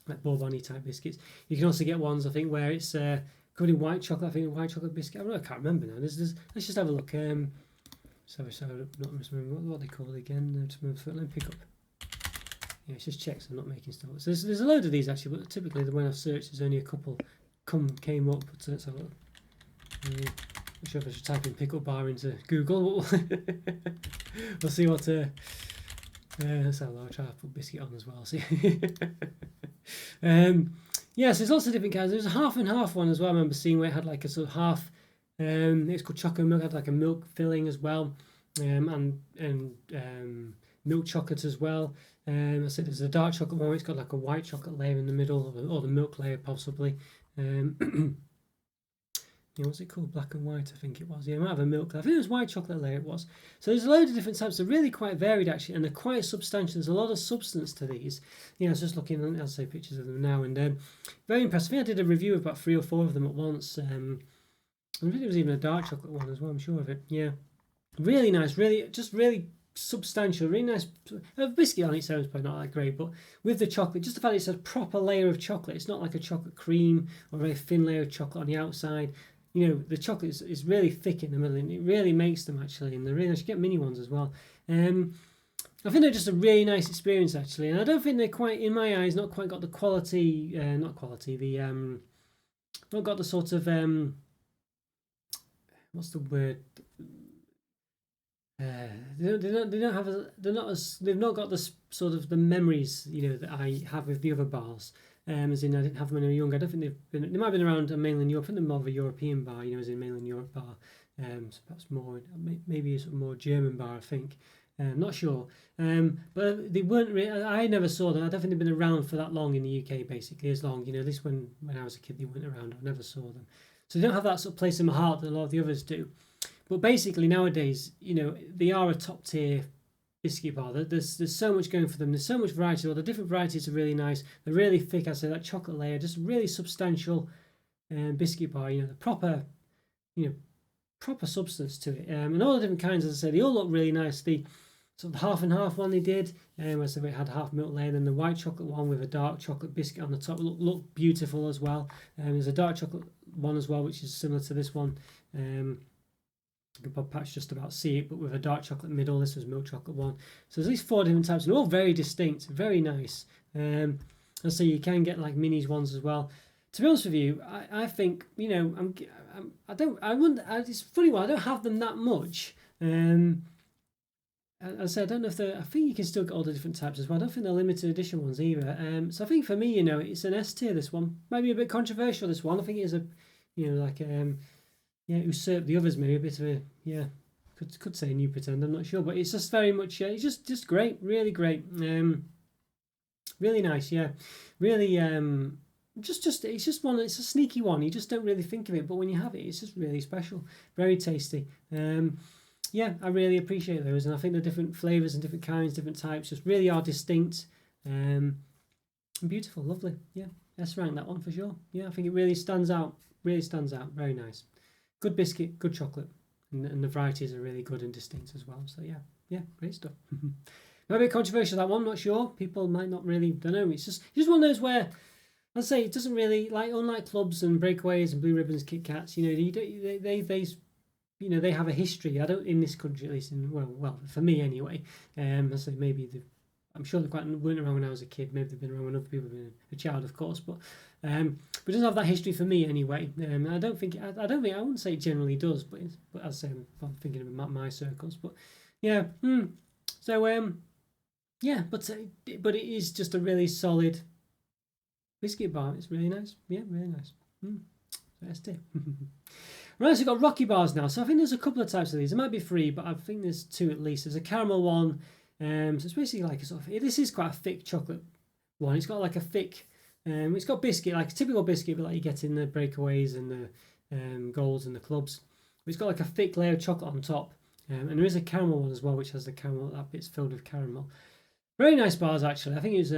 like Bourbon type biscuits. You can also get ones I think where it's covered in white chocolate. I think a white chocolate biscuit. I can't remember now. Let's just have a look. So not remember what they call it again. Let me pick up. Yeah, it's just checks I'm not making stuff. So there's a load of these actually, but typically the one I've searched there's only a couple came up. But let's have a look. I'm not sure if I should type in pickup bar into Google. We'll see what. Let's have a look. I'll try to put biscuit on as well. See. Yeah, so there's lots of different kinds. There's a half and half one as well. I remember seeing where it had like a sort of half. It's called chocolate milk. It had like a milk filling as well, and milk chocolate as well. I said there's a dark chocolate one. It's got like a white chocolate layer in the middle, or the milk layer possibly. What's it called? Black and white, I think it was. Yeah, it might have a milk. I think it was white chocolate layer. It was. So there's a load of different types. They're really quite varied actually, and they're quite substantial. There's a lot of substance to these. I was just looking at, I'll say pictures of them now, and very impressive. I think I did a review of about 3 or 4 of them at once. I think there was even a dark chocolate one as well. I'm sure of it. Yeah, really nice. Really substantial. Really nice. Biscuit on its own is probably not that great, but with the chocolate, just the fact it's a proper layer of chocolate. It's not like a chocolate cream or a very thin layer of chocolate on the outside. The chocolate is really thick in the middle, and it really makes them actually, and they're really nice. You get mini ones as well. I think they're just a really nice experience actually, and I don't think they're quite, in my eyes, not quite got the quality, not got the sort of what's the word? They've not got the sort of the memories that I have with the other bars. As in, I didn't have them when I was young. I don't think they might have been around mainland Europe. I think they're more of a European bar, as in mainland Europe bar. So perhaps more, maybe a sort of more German bar, I think. Not sure. But they weren't really, I never saw them. I don't think they've been around for that long in the UK, basically, as long. At least when I was a kid, they weren't around. I never saw them. So they don't have that sort of place in my heart that a lot of the others do. But basically, nowadays, they are a top tier biscuit bar. There's so much going for them. There's so much variety. Well, the different varieties are really nice. They're really thick. I say that chocolate layer, just really substantial biscuit bar. The proper substance to it. And all the different kinds, as I say, they all look really nice. The sort of half and half one they did, so it had half milk layer, and the white chocolate one with a dark chocolate biscuit on the top looked beautiful as well. There's a dark chocolate one as well, which is similar to this one. You can perhaps just about see it, but with a dark chocolate middle. This was milk chocolate one. So there's these 4 different types, and all very distinct, very nice. And so you can get like minis ones as well. To be honest with you, I think it's funny. I don't have them that much. I said I don't know if I think you can still get all the different types as well. I don't think they're limited edition ones either. So I think for me, it's an S tier. This one maybe a bit controversial. This one, I think it is a, usurp the others, maybe a bit of a, could say new pretend, I'm not sure, but it's just very much, it's just great, really great, really nice, really, it's a sneaky one, you just don't really think of it, but when you have it, it's just really special, very tasty. I really appreciate those, and I think the different flavours and different kinds, different types, just really are distinct, and beautiful, lovely, let's rank that one for sure. I think it really stands out, very nice. Good biscuit, good chocolate, and the varieties are really good and distinct as well. So great stuff. Maybe a bit controversial, that one. I'm not sure. People might not really. Don't know. It's just one of those where I'd say it doesn't really, like, unlike clubs and breakaways and blue ribbons, Kitkats. They have a history. I don't, in this country at least. Well, for me anyway. I say maybe I'm sure they weren't around when I was a kid. Maybe they've been around when other people have been a child, of course. But it doesn't have that history for me anyway. I wouldn't say it generally does. But as I say, I'm thinking about my circles. But but it is just a really solid Biscuit bar. It's really nice. Yeah, really nice. ST. Right, so we've got Rocky bars now. So I think there's a couple of types of these. There might be 3, but I think there's 2 at least. There's a caramel one. So it's basically like a sort of, this is quite a thick chocolate one. It's got like a thick, it's got biscuit, like a typical biscuit, but like you get in the breakaways and the golds and the clubs. But it's got like a thick layer of chocolate on top. And there is a caramel one as well, which has the caramel, that bit's filled with caramel. Very nice bars, actually. I think it was,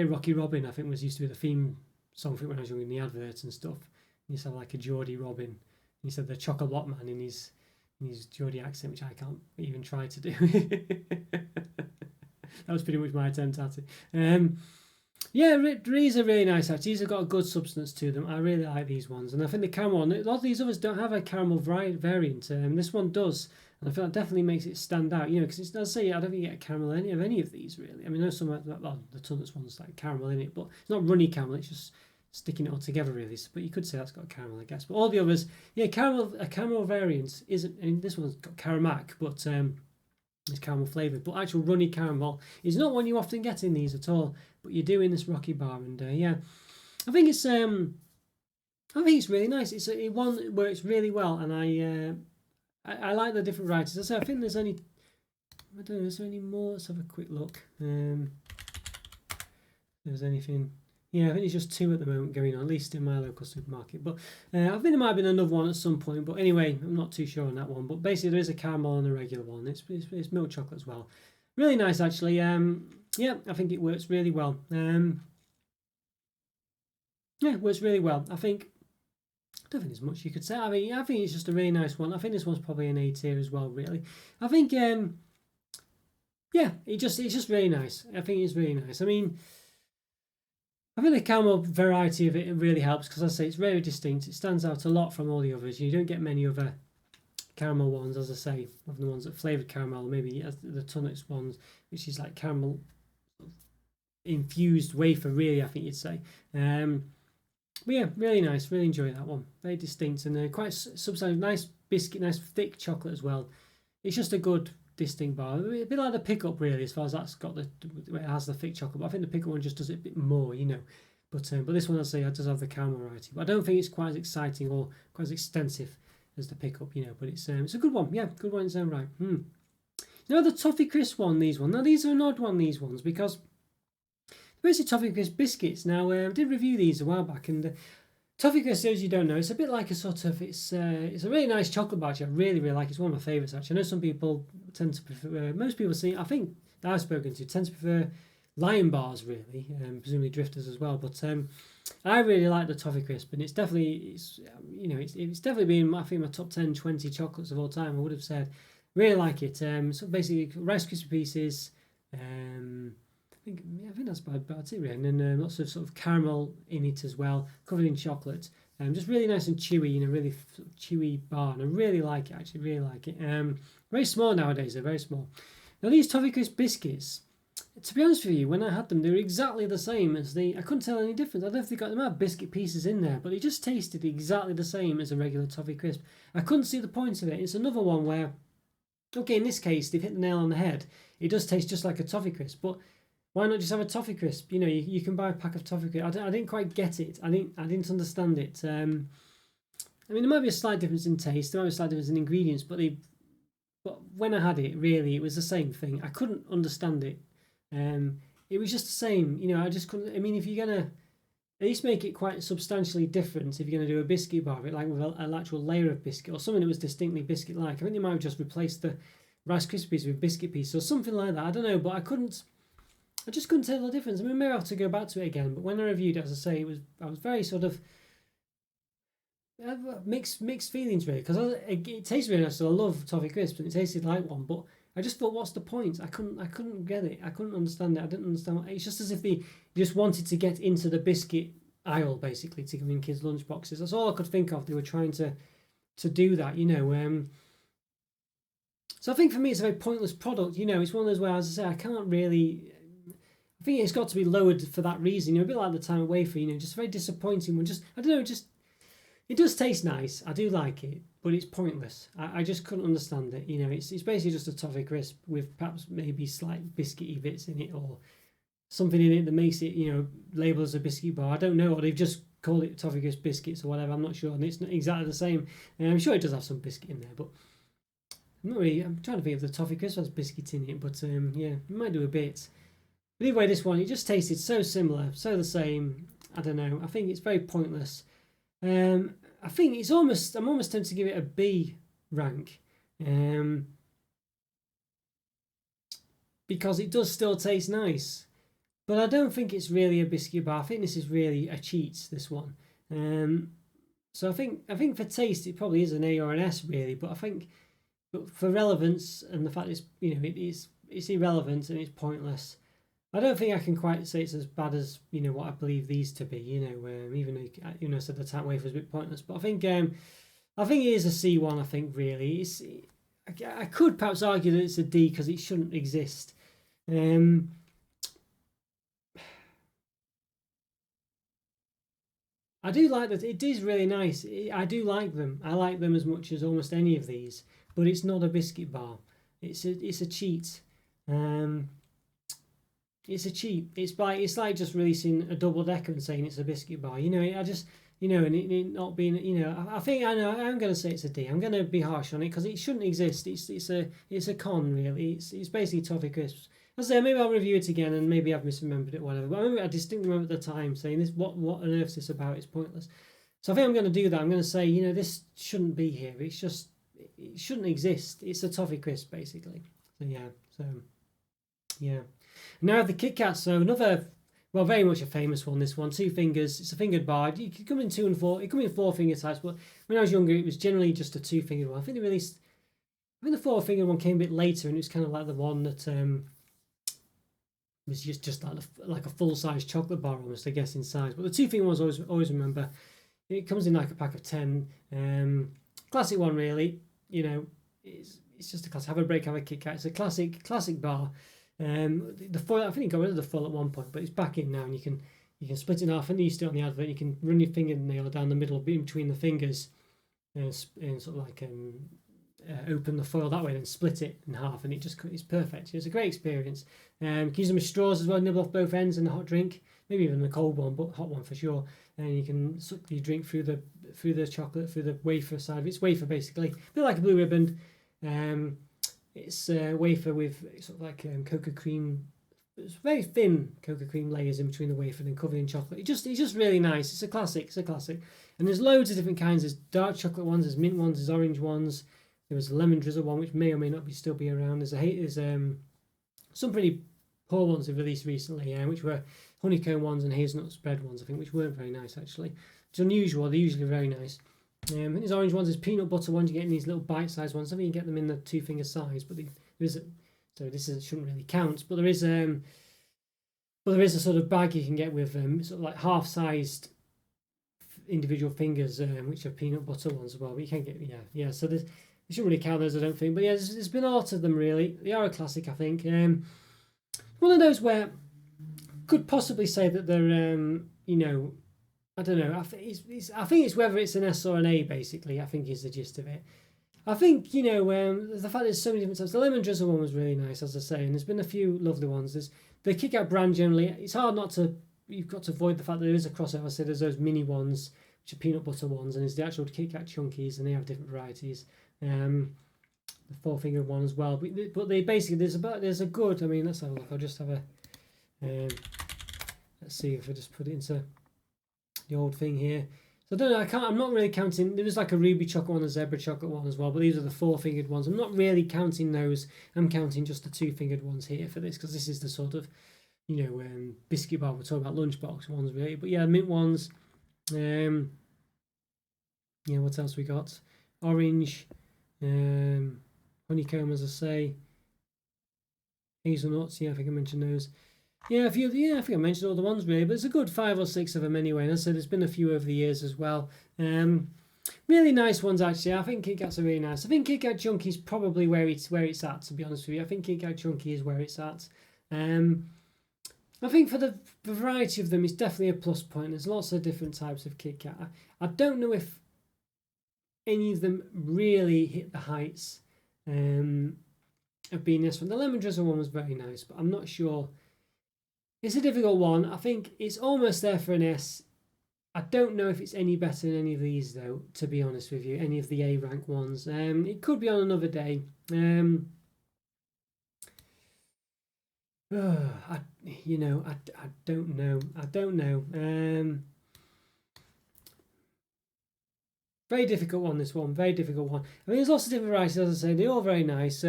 Rocky Robin, I think, used to be the theme song for it when I was young in the adverts and stuff. You used to have like a Geordie Robin. He said the Chocolate Man in his Geordie accent, which I can't even try to do. That was pretty much my attempt at it. These are really nice actually. These have got a good substance to them. I really like these ones, and I think the caramel one, a lot of these others don't have a caramel variant. This one does, and I feel that definitely makes it stand out. Because it does say I don't think you get a caramel in any of these really. I mean, there's some the Tunnets one's like caramel in it, but it's not runny caramel. It's just sticking it all together really. But you could say that's got caramel, I guess. But all the others, a caramel variant isn't. I mean, this one's got Caramac, but it's caramel flavoured. But actual runny caramel is not one you often get in these at all. But you do in this Rocky bar, and I think it's really nice. It's one where it's really well, and I like the different varieties. I say I think there's only, I don't know, is there any more? Let's have a quick look. If there's anything. Yeah, I think it's just 2 at the moment going on, at least in my local supermarket. But I think there might have been another one at some point. But anyway, I'm not too sure on that one. But basically, there is a caramel and a regular one. It's milk chocolate as well. Really nice, actually. I think it works really well. It works really well. I don't think there's much you could say. I mean, I think it's just a really nice one. I think this one's probably an A tier as well, really. I think, it's just really nice. I think it's really nice. I mean, I think the caramel variety of it really helps because, as I say, it's very distinct. It stands out a lot from all the others. You don't get many other caramel ones, as I say, of the ones that flavoured caramel. Maybe the Tunnets ones, which is like caramel infused wafer, really, I think you'd say. But yeah, really nice. Really enjoy that one. Very distinct and quite substantial. Nice biscuit, nice thick chocolate as well. It's just a good distinct bar. A bit like the pickup really, as far as that's got it has the thick chocolate. But I think the pickup one just does it a bit more, But this one, I'd say, does have the caramel variety. But I don't think it's quite as exciting or quite as extensive as the pickup, But it's a good one. Yeah, good one in its own right. The Toffee Crisp one, these ones. Now these are an odd one, these ones, because basically Toffee Crisp biscuits. Now I did review these a while back, and Toffee Crisp, as you don't know, it's a bit like a sort of it's a really nice chocolate bar. Actually, I really like it. It's one of my favourites. Actually, I know some people tend to prefer. Most people I think that I've spoken to tend to prefer Lion bars, really, presumably Drifters as well. But I really like the Toffee Crisp, and it's definitely been, I think, my top 10, 20 chocolates of all time. I would have said, really like it. So basically, Rice Krispie pieces. I think that's about it, really. And then lots of sort of caramel in it as well, covered in chocolate. Just really nice and chewy, really sort of chewy bar, and I really like it. Actually, really like it. Very small nowadays. They're very small. Now these Toffee Crisp biscuits, to be honest with you, when I had them, they were exactly the same as I couldn't tell any difference. I don't know if they got them out biscuit pieces in there, but they just tasted exactly the same as a regular Toffee Crisp. I couldn't see the point of it. It's another one where, okay, in this case, they've hit the nail on the head. It does taste just like a Toffee Crisp, but why not just have a Toffee Crisp? You can buy a pack of Toffee Crisp. I didn't quite get it. I didn't understand it. I mean, there might be a slight difference in taste. There might be a slight difference in ingredients, but when I had it, really, it was the same thing. I couldn't understand it. It was just the same. I just couldn't. I mean, if you're gonna at least make it quite substantially different, if you're gonna do a biscuit bar, like with an actual layer of biscuit or something that was distinctly biscuit-like, I think they might have just replaced the Rice Krispies with biscuit pieces or something like that. I don't know, but I just couldn't tell the difference. I mean, maybe I'll have to go back to it again. But when I reviewed it, as I say, I was very sort of mixed feelings really, because it tasted really nice. So I love Toffee Crisp, and it tasted like one. But I just thought, what's the point? I couldn't get it. I couldn't understand it. I didn't understand. It's just as if they just wanted to get into the biscuit aisle, basically, to give in kids' lunch boxes. That's all I could think of. They were trying to do that, So I think for me, it's a very pointless product. It's one of those where, as I say, I can't really. I think it's got to be lowered for that reason. A bit like the Time Out Wafer. Just very disappointing one. Just I don't know. Just it does taste nice. I do like it, but it's pointless. I just couldn't understand it. It's basically just a Toffee Crisp with perhaps maybe slight biscuity bits in it, or something in it that makes it, labelled as a biscuit bar. I don't know, or they've just called it Toffee Crisp biscuits or whatever. I'm not sure, and it's not exactly the same. And I'm sure it does have some biscuit in there, but I'm trying to think if the Toffee Crisp has biscuit in it, but yeah, it might do a bit. But either way, this one, it just tasted so similar, so the same. I don't know. I think it's very pointless. I think I'm almost tempted to give it a B rank, because it does still taste nice, but I don't think it's really a biscuit bar. I think this is really a cheat, this one. So I think for taste it probably is an A or an S really, but I think for relevance and the fact it's irrelevant and it's pointless, I don't think I can quite say it's as bad as what I believe these to be. Even though I said the Time Out Wafer is a bit pointless, but I think it is a C1. I think really I could perhaps argue that it's a D because it shouldn't exist. I do like that. It is really nice. I do like them. I like them as much as almost any of these, but it's not a biscuit bar. It's a cheat. It's a cheat. It's like just releasing a double decker and saying it's a biscuit bar. I just and it not being. I think I know. I'm going to say it's a D. I'm going to be harsh on it because it shouldn't exist. It's a con really. It's basically Toffee Crisps. I say maybe I'll review it again and maybe I've misremembered it, whatever. But I distinctly remember at the time saying this. What on earth is this about? It's pointless. So I think I'm going to do that. I'm going to say this shouldn't be here. It shouldn't exist. It's a Toffee Crisp basically. So yeah. Now I have the Kitkat. So another, well, very much a famous one. This one, 2 fingers. It's a fingered bar. You can come in 2 and 4. It come in 4 finger types, but when I was younger, it was generally just a 2 fingered one. I think the 4 fingered one came a bit later, and it was kind of like the one that was just like a full size chocolate bar almost, I guess, in size. But the 2 finger ones always remember. It comes in like a pack of 10. Classic one really. It's just a classic. Have a break, have a Kitkat. It's a classic bar. The foil, I think you got rid of the foil at one point, but it's back in now, and you can split it in half. And you see on the advert, you can run your fingernail down the middle, between the fingers, and sort of like open the foil that way, then split it in half, and it's perfect. It's a great experience. You can use them as straws as well, nibble off both ends in a hot drink, maybe even a cold one, but hot one for sure. And you can suck your drink through the chocolate, through the wafer side of it. It's wafer basically, a bit like a Blue Ribbon. It's wafer with sort of like cocoa cream. It's very thin cocoa cream layers in between the wafer and covered in chocolate. It's just really nice. It's a classic. And there's loads of different kinds. There's dark chocolate ones, there's mint ones, there's orange ones. There was a lemon drizzle one, which may or may not still be around. There's some pretty poor ones they've released recently, which were honeycomb ones and hazelnut spread ones, I think, which weren't very nice actually. It's unusual. They're usually very nice. There's orange ones, there's peanut butter ones. You get in these little bite-sized ones. I think you get them in the 2 finger size, but shouldn't really count. But there is a sort of bag you can get with sort of like half-sized individual fingers, which are peanut butter ones as well. But you can get So they shouldn't really count those, I don't think. But yeah, there's been a lot of them really. They are a classic, I think. One of those where could possibly say that they're I don't know. I think it's whether it's an S or an A, basically. I think is the gist of it. I think the fact there's so many different types. The lemon drizzle one was really nice, as I say, and there's been a few lovely ones. There's the Kitkat brand generally. It's hard not to. You've got to avoid the fact that there is a crossover. I said there's those mini ones, which are peanut butter ones, and there's the actual Kitkat chunkies, and they have different varieties. The 4 finger one as well. But they basically there's a good. I mean, let's have a look. I'll just have a. Let's see if I just put it into the old thing here. So I don't know, I'm not really counting. There was like a ruby chocolate one, a zebra chocolate one as well, but these are the 4 fingered ones. I'm not really counting those. I'm counting just the 2 fingered ones here for this, because this is the sort of biscuit bar we're talking about, lunchbox ones really. But yeah, mint ones. What else we got? Orange, honeycomb, as I say, hazelnuts. Yeah, I think I mentioned those. I think I mentioned all the ones really, but there's a good 5 or 6 of them anyway. And as I said, there's been a few over the years as well. Really nice ones actually. I think Kitkats are really nice. I think Kitkat Chunky is probably where it's at, to be honest with you. I think Kitkat Chunky is where it's at. I think for the variety of them, it's definitely a plus point. There's lots of different types of Kitkat. I don't know if any of them really hit the heights of being this one. The lemon drizzle one was very nice, but I'm not sure It's a difficult one. I think it's almost there for an S. I don't know if it's any better than any of these, though, to be honest with you, any of the A rank ones. It could be on another day. I don't know. I don't know. Very difficult one, this one. Very difficult one. I mean, there's lots of different varieties, as I say. They're all very nice.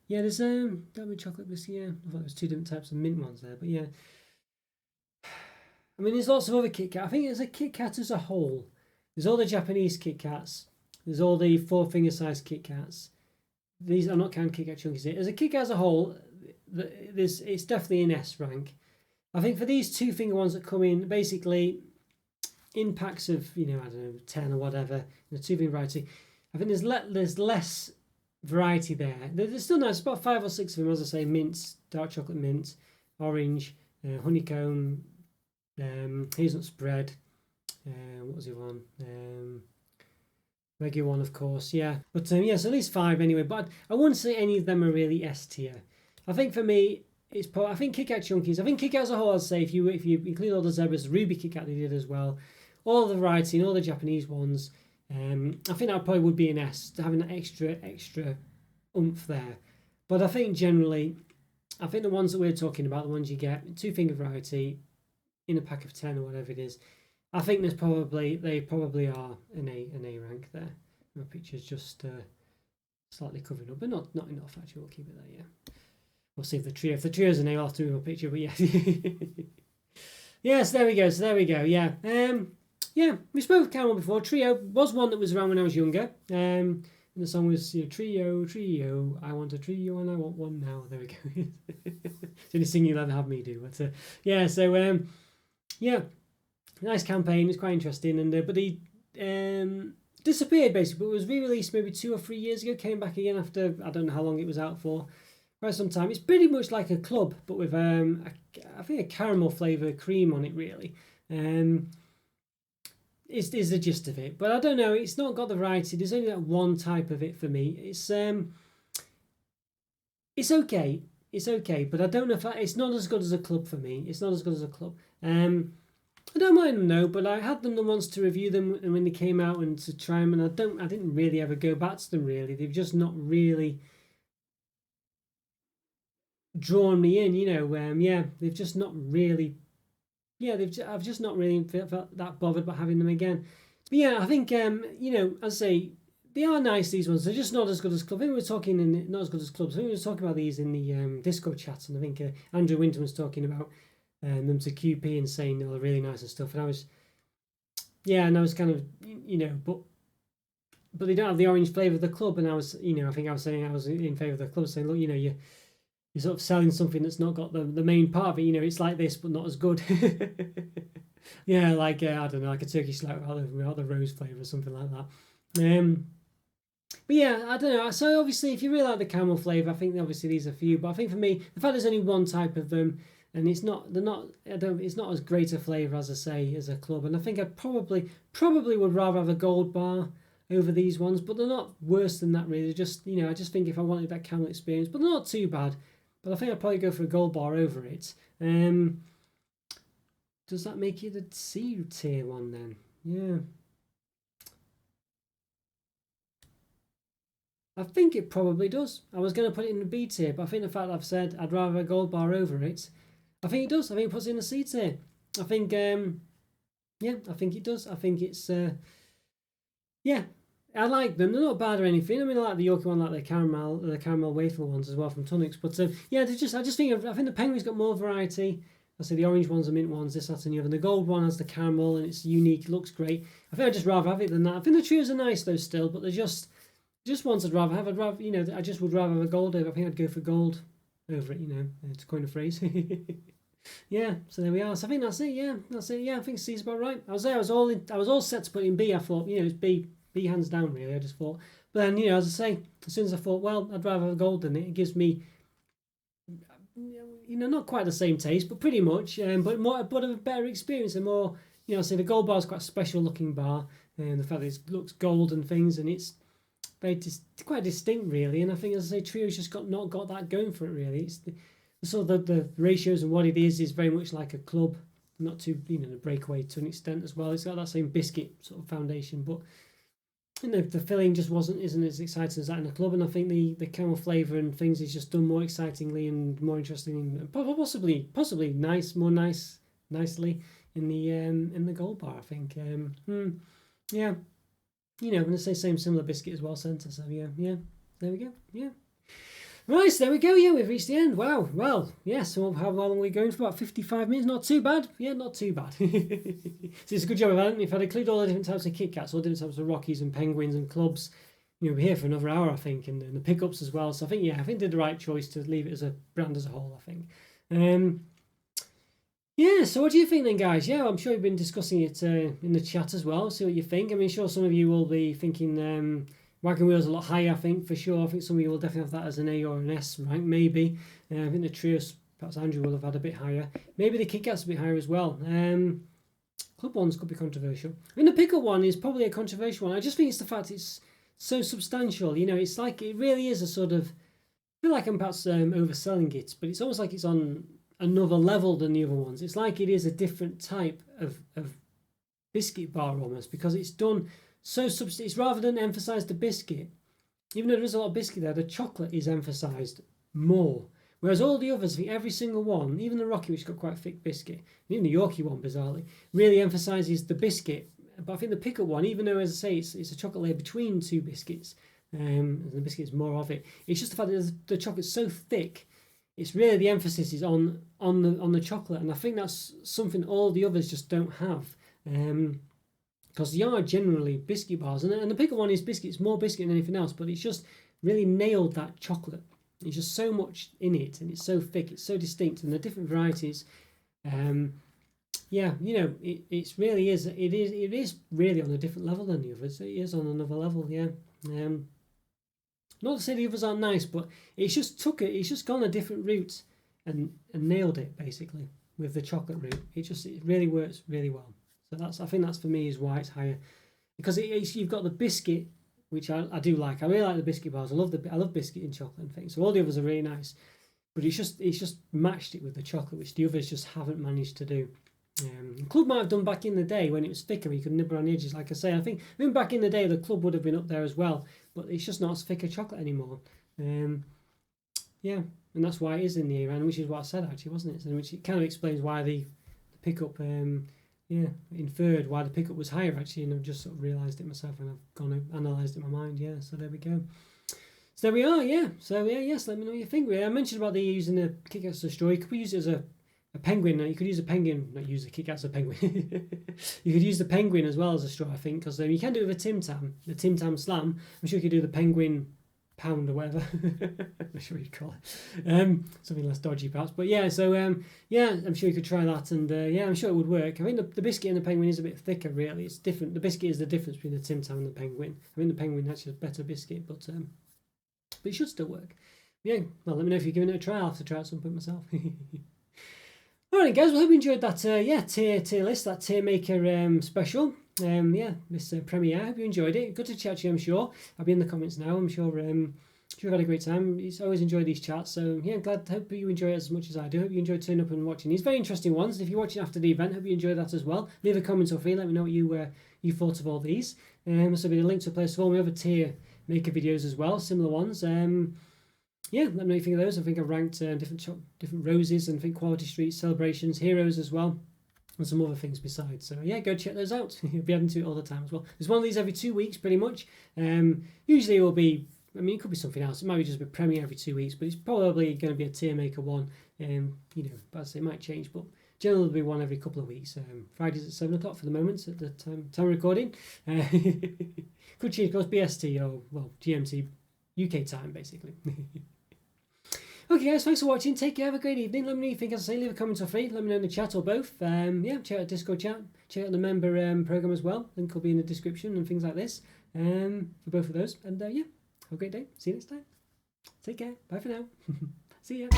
Yeah, there's diamond chocolate biscuit. Yeah, I thought there was 2 different types of mint ones there, but yeah. I mean, there's lots of other Kitkat. I think there's a Kitkat as a whole. There's all the Japanese Kitkats. There's all the 4-finger sized Kitkats. These are not counting Kitkat chunkies here. As a Kitkat as a whole, it's definitely an S rank. I think for these 2-finger ones that come in, basically in packs of, I don't know, 10 or whatever, in a 2-finger variety, I think there's less variety there. There's still nice, about 5 or 6 of them, as I say, mints, dark chocolate mint, orange, honeycomb, hazelnut spread, what was the other one? Regular one, of course, yeah. But yeah, so at least 5 anyway. But I wouldn't say any of them are really S tier. I think for me, I think Kitkat chunkies. I think Kitkat as a whole, I'd say if you include all the zebras, the Ruby Kitkat they did as well, all the variety and all the Japanese ones, I think that probably would be an S, having that extra oomph there. But I think generally, I think the ones that we're talking about, the ones you get 2-finger variety in a pack of 10 or whatever it is, I think they probably are an A rank there. My picture's just slightly covering up, but not enough actually. We'll keep it there. Yeah, we'll see if the trio's an A. I'll have to move my picture, but yeah. Yes, there we go. So there we go. Yeah. Yeah, we spoke of Caramel before. Trio was one that was around when I was younger. And the song was Trio, I want a trio and I want one now. There we go. It's the only singing you'll ever have me do. But yeah, so yeah, nice campaign. It's quite interesting. And but he disappeared basically, but it was re-released maybe 2 or 3 years ago. Came back again after I don't know how long it was out for. Quite some time. It's pretty much like a club, but with I think a caramel flavour cream on it. Really. Is the gist of it, but I don't know. It's not got the variety. There's only that one type of it for me. It's okay. It's okay, but I don't know if it's not as good as a club for me. It's not as good as a club. I don't mind them though, but I had them the once to review them and when they came out and to try them, and I didn't really ever go back to them. Really, they've just not really drawn me in. Yeah, they've just not really. Yeah, I've just not really felt that bothered about having them again. But yeah, I think as I say, they are nice. These ones, they're just not as good as club. I think we were talking not as good as clubs. I think we were talking about these in the Discord chat, and I think Andrew Winton was talking about them to QP and saying they're really nice and stuff. And I was kind of but they don't have the orange flavour of the club. And I was I think I was saying I was in favour of the club, saying look, you're sort of selling something that's not got the main part of it. It's like this, but not as good. Yeah, like I don't know, like a turkey slice without the rose flavour or something like that. But yeah, I don't know. So obviously, if you really like the caramel flavour, I think obviously these are for you. But I think for me, the fact there's only one type of them, and it's not as great a flavour as I say as a club. And I think I probably would rather have a gold bar over these ones, but they're not worse than that really. They're just I just think if I wanted that caramel experience, but they're not too bad. But I think I'd probably go for a gold bar over it. Does that make it a C tier one then? Yeah. I think it probably does. I was going to put it in the B tier, but I think the fact that I've said I'd rather a gold bar over it, I think it does. I think it puts it in the C tier. I think, yeah, I think it does. I think it's, yeah, I like them. They're not bad or anything. I mean, I like the Yorkie one, like the caramel wafer ones as well from Tonics. But yeah, I just think the Penguin's got more variety. I say the orange ones, the mint ones, this, that, and the other. And the gold one has the caramel and it's unique. It looks great. I think I'd just rather have it than that. I think the trios are nice though still, but they're just ones I'd rather have. I just would rather have a gold over. I think I'd go for gold over it. To coin a phrase. Yeah. So there we are. So I think that's it. Yeah, that's it. Yeah, I think C's about right. I was all set to put in B. I thought it's B hands down really. I just thought, but then as I say, as soon as I thought, well, I'd rather have gold than it. It gives me, not quite the same taste, but pretty much, but a better experience and more. I say the gold bar is quite a special looking bar, and the fact that it looks gold and things, and it's quite distinct really. And I think, as I say, Trio's just not got that going for it really. sort of the ratios and what it is very much like a club, not too, you know, the breakaway to an extent as well. It's got that same biscuit sort of foundation, but you know, the filling just isn't as exciting as that in the club, and I think the caramel flavour and things is just done more excitingly and more interesting, and possibly nicely in the gold bar. I think. Yeah, you know, I'm gonna say similar biscuit as well, centre. So yeah, there we go. Yeah. Right, so there we go. Yeah, we've reached the end. Wow. Well, yeah. So how long are we going for? About 55 minutes. Not too bad. Yeah, not too bad. So it's a good job if I'd include all the different types of Kitkats, all different types of Rockies and Penguins and clubs, you know, we're here for another hour, I think, and the pickups as well. So I think did the right choice to leave it as a brand as a whole, I think. Yeah, so what do you think then, guys? Yeah, I'm sure you've been discussing it in the chat as well. See what you think. I mean, sure, some of you will be thinking Wagon Wheels a lot higher, I think, for sure. I think some of you will definitely have that as an A or an S rank, maybe. I think the Trios, perhaps Andrew will have had a bit higher. Maybe the Kitkat's a bit higher as well. Club ones could be controversial. I mean, the pickup one is probably a controversial one. I just think it's the fact it's so substantial. You know, it's like it really is a sort of... I feel like I'm perhaps overselling it, but it's almost like it's on another level than the other ones. It's like it is a different type of biscuit bar almost, because it's done... So it's rather than emphasise the biscuit, even though there is a lot of biscuit there, the chocolate is emphasised more. Whereas all the others, I think every single one, even the Rocky, which has got quite a thick biscuit, and even the Yorkie one, bizarrely, really emphasises the biscuit. But I think the pickup one, even though, as I say, it's a chocolate layer between two biscuits, and the biscuit is more of it, it's just the fact that the chocolate's so thick, it's really the emphasis is on the chocolate, and I think that's something all the others just don't have. Because they are generally biscuit bars, and the pickup one is biscuit. It's more biscuit than anything else, but it's just really nailed that chocolate. There's just so much in it, and it's so thick, it's so distinct, and the different varieties. Yeah, you know, it is really on a different level than the others. It is on another level, yeah. Not to say the others aren't nice, but it's just gone a different route and nailed it basically with the chocolate route. It really works really well. So I think that's for me is why it's higher, because you've got the biscuit, which I do like. I really like the biscuit bars. I love biscuit and chocolate and things. So all the others are really nice, but it's just matched it with the chocolate, which the others just haven't managed to do. Club might have done back in the day when it was thicker, you could nibble on the edges. Like I say, I think even back in the day the club would have been up there as well, but it's just not as thick a chocolate anymore. Yeah, and that's why it is in the A round, which is what I said actually, wasn't it? So which it kind of explains why the pickup. Inferred why the pickup was higher actually, and I've just sort of realised it myself and I've gone and analysed it in my mind. Yeah, so there we go. So there we are. Yeah. So yeah, yes. Let me know what you think. I mentioned about using the Kitkats as a straw. You could use it as a penguin. You could use a penguin. Not use the Kitkats as a penguin. You could use the penguin as well as a straw, I think, because you can do it with a Tim Tam, the Tim Tam Slam. I'm sure you could do the penguin pound or whatever. I'm not sure what you'd call it. Something less dodgy perhaps, but yeah. So yeah, I'm sure you could try that, and yeah, I'm sure it would work. I think the biscuit and the penguin is a bit thicker. Really, it's different. The biscuit is the difference between the Tim Tam and the penguin. I mean, the penguin actually has better biscuit, but it should still work. Yeah. Well, let me know if you're giving it a try. I'll have to try it at some point myself. Alright guys, well, I hope you enjoyed that tier list, that tier maker special. Yeah, this premiere. I hope you enjoyed it. Good to chat to you, I'm sure. I'll be in the comments now. I'm sure you've had a great time. It's always enjoyed these chats. So yeah, hope you enjoy it as much as I do. Hope you enjoyed turning up and watching these very interesting ones. And if you're watching after the event, hope you enjoyed that as well. Leave a comment or let me know what you thought of all these. This will be a link to a place for all my other tier maker videos as well, similar ones. Yeah, let me know what you think of those. I think I've ranked different roses, and I think Quality Street, Celebrations, Heroes as well, and some other things besides. So yeah, go check those out. You'll be adding to it all the time as well. There's one of these every 2 weeks pretty much. Usually it will be, I mean, it could be something else. It might be just a premiere every 2 weeks, but it's probably going to be a tier maker one. You know, but as I say, it might change, but generally it'll be one every couple of weeks. Fridays at 7 o'clock for the moment at the time of recording. Could change, of course, BST or, well, GMT UK time basically. Okay guys, thanks for watching. Take care, have a great evening. Let me know what you think. As I say, leave a comment or let me know in the chat or both. Yeah, check out Discord chat, check out the member program as well. Link will be in the description and things like this for both of those. And yeah, have a great day. See you next time. Take care. Bye for now. See ya.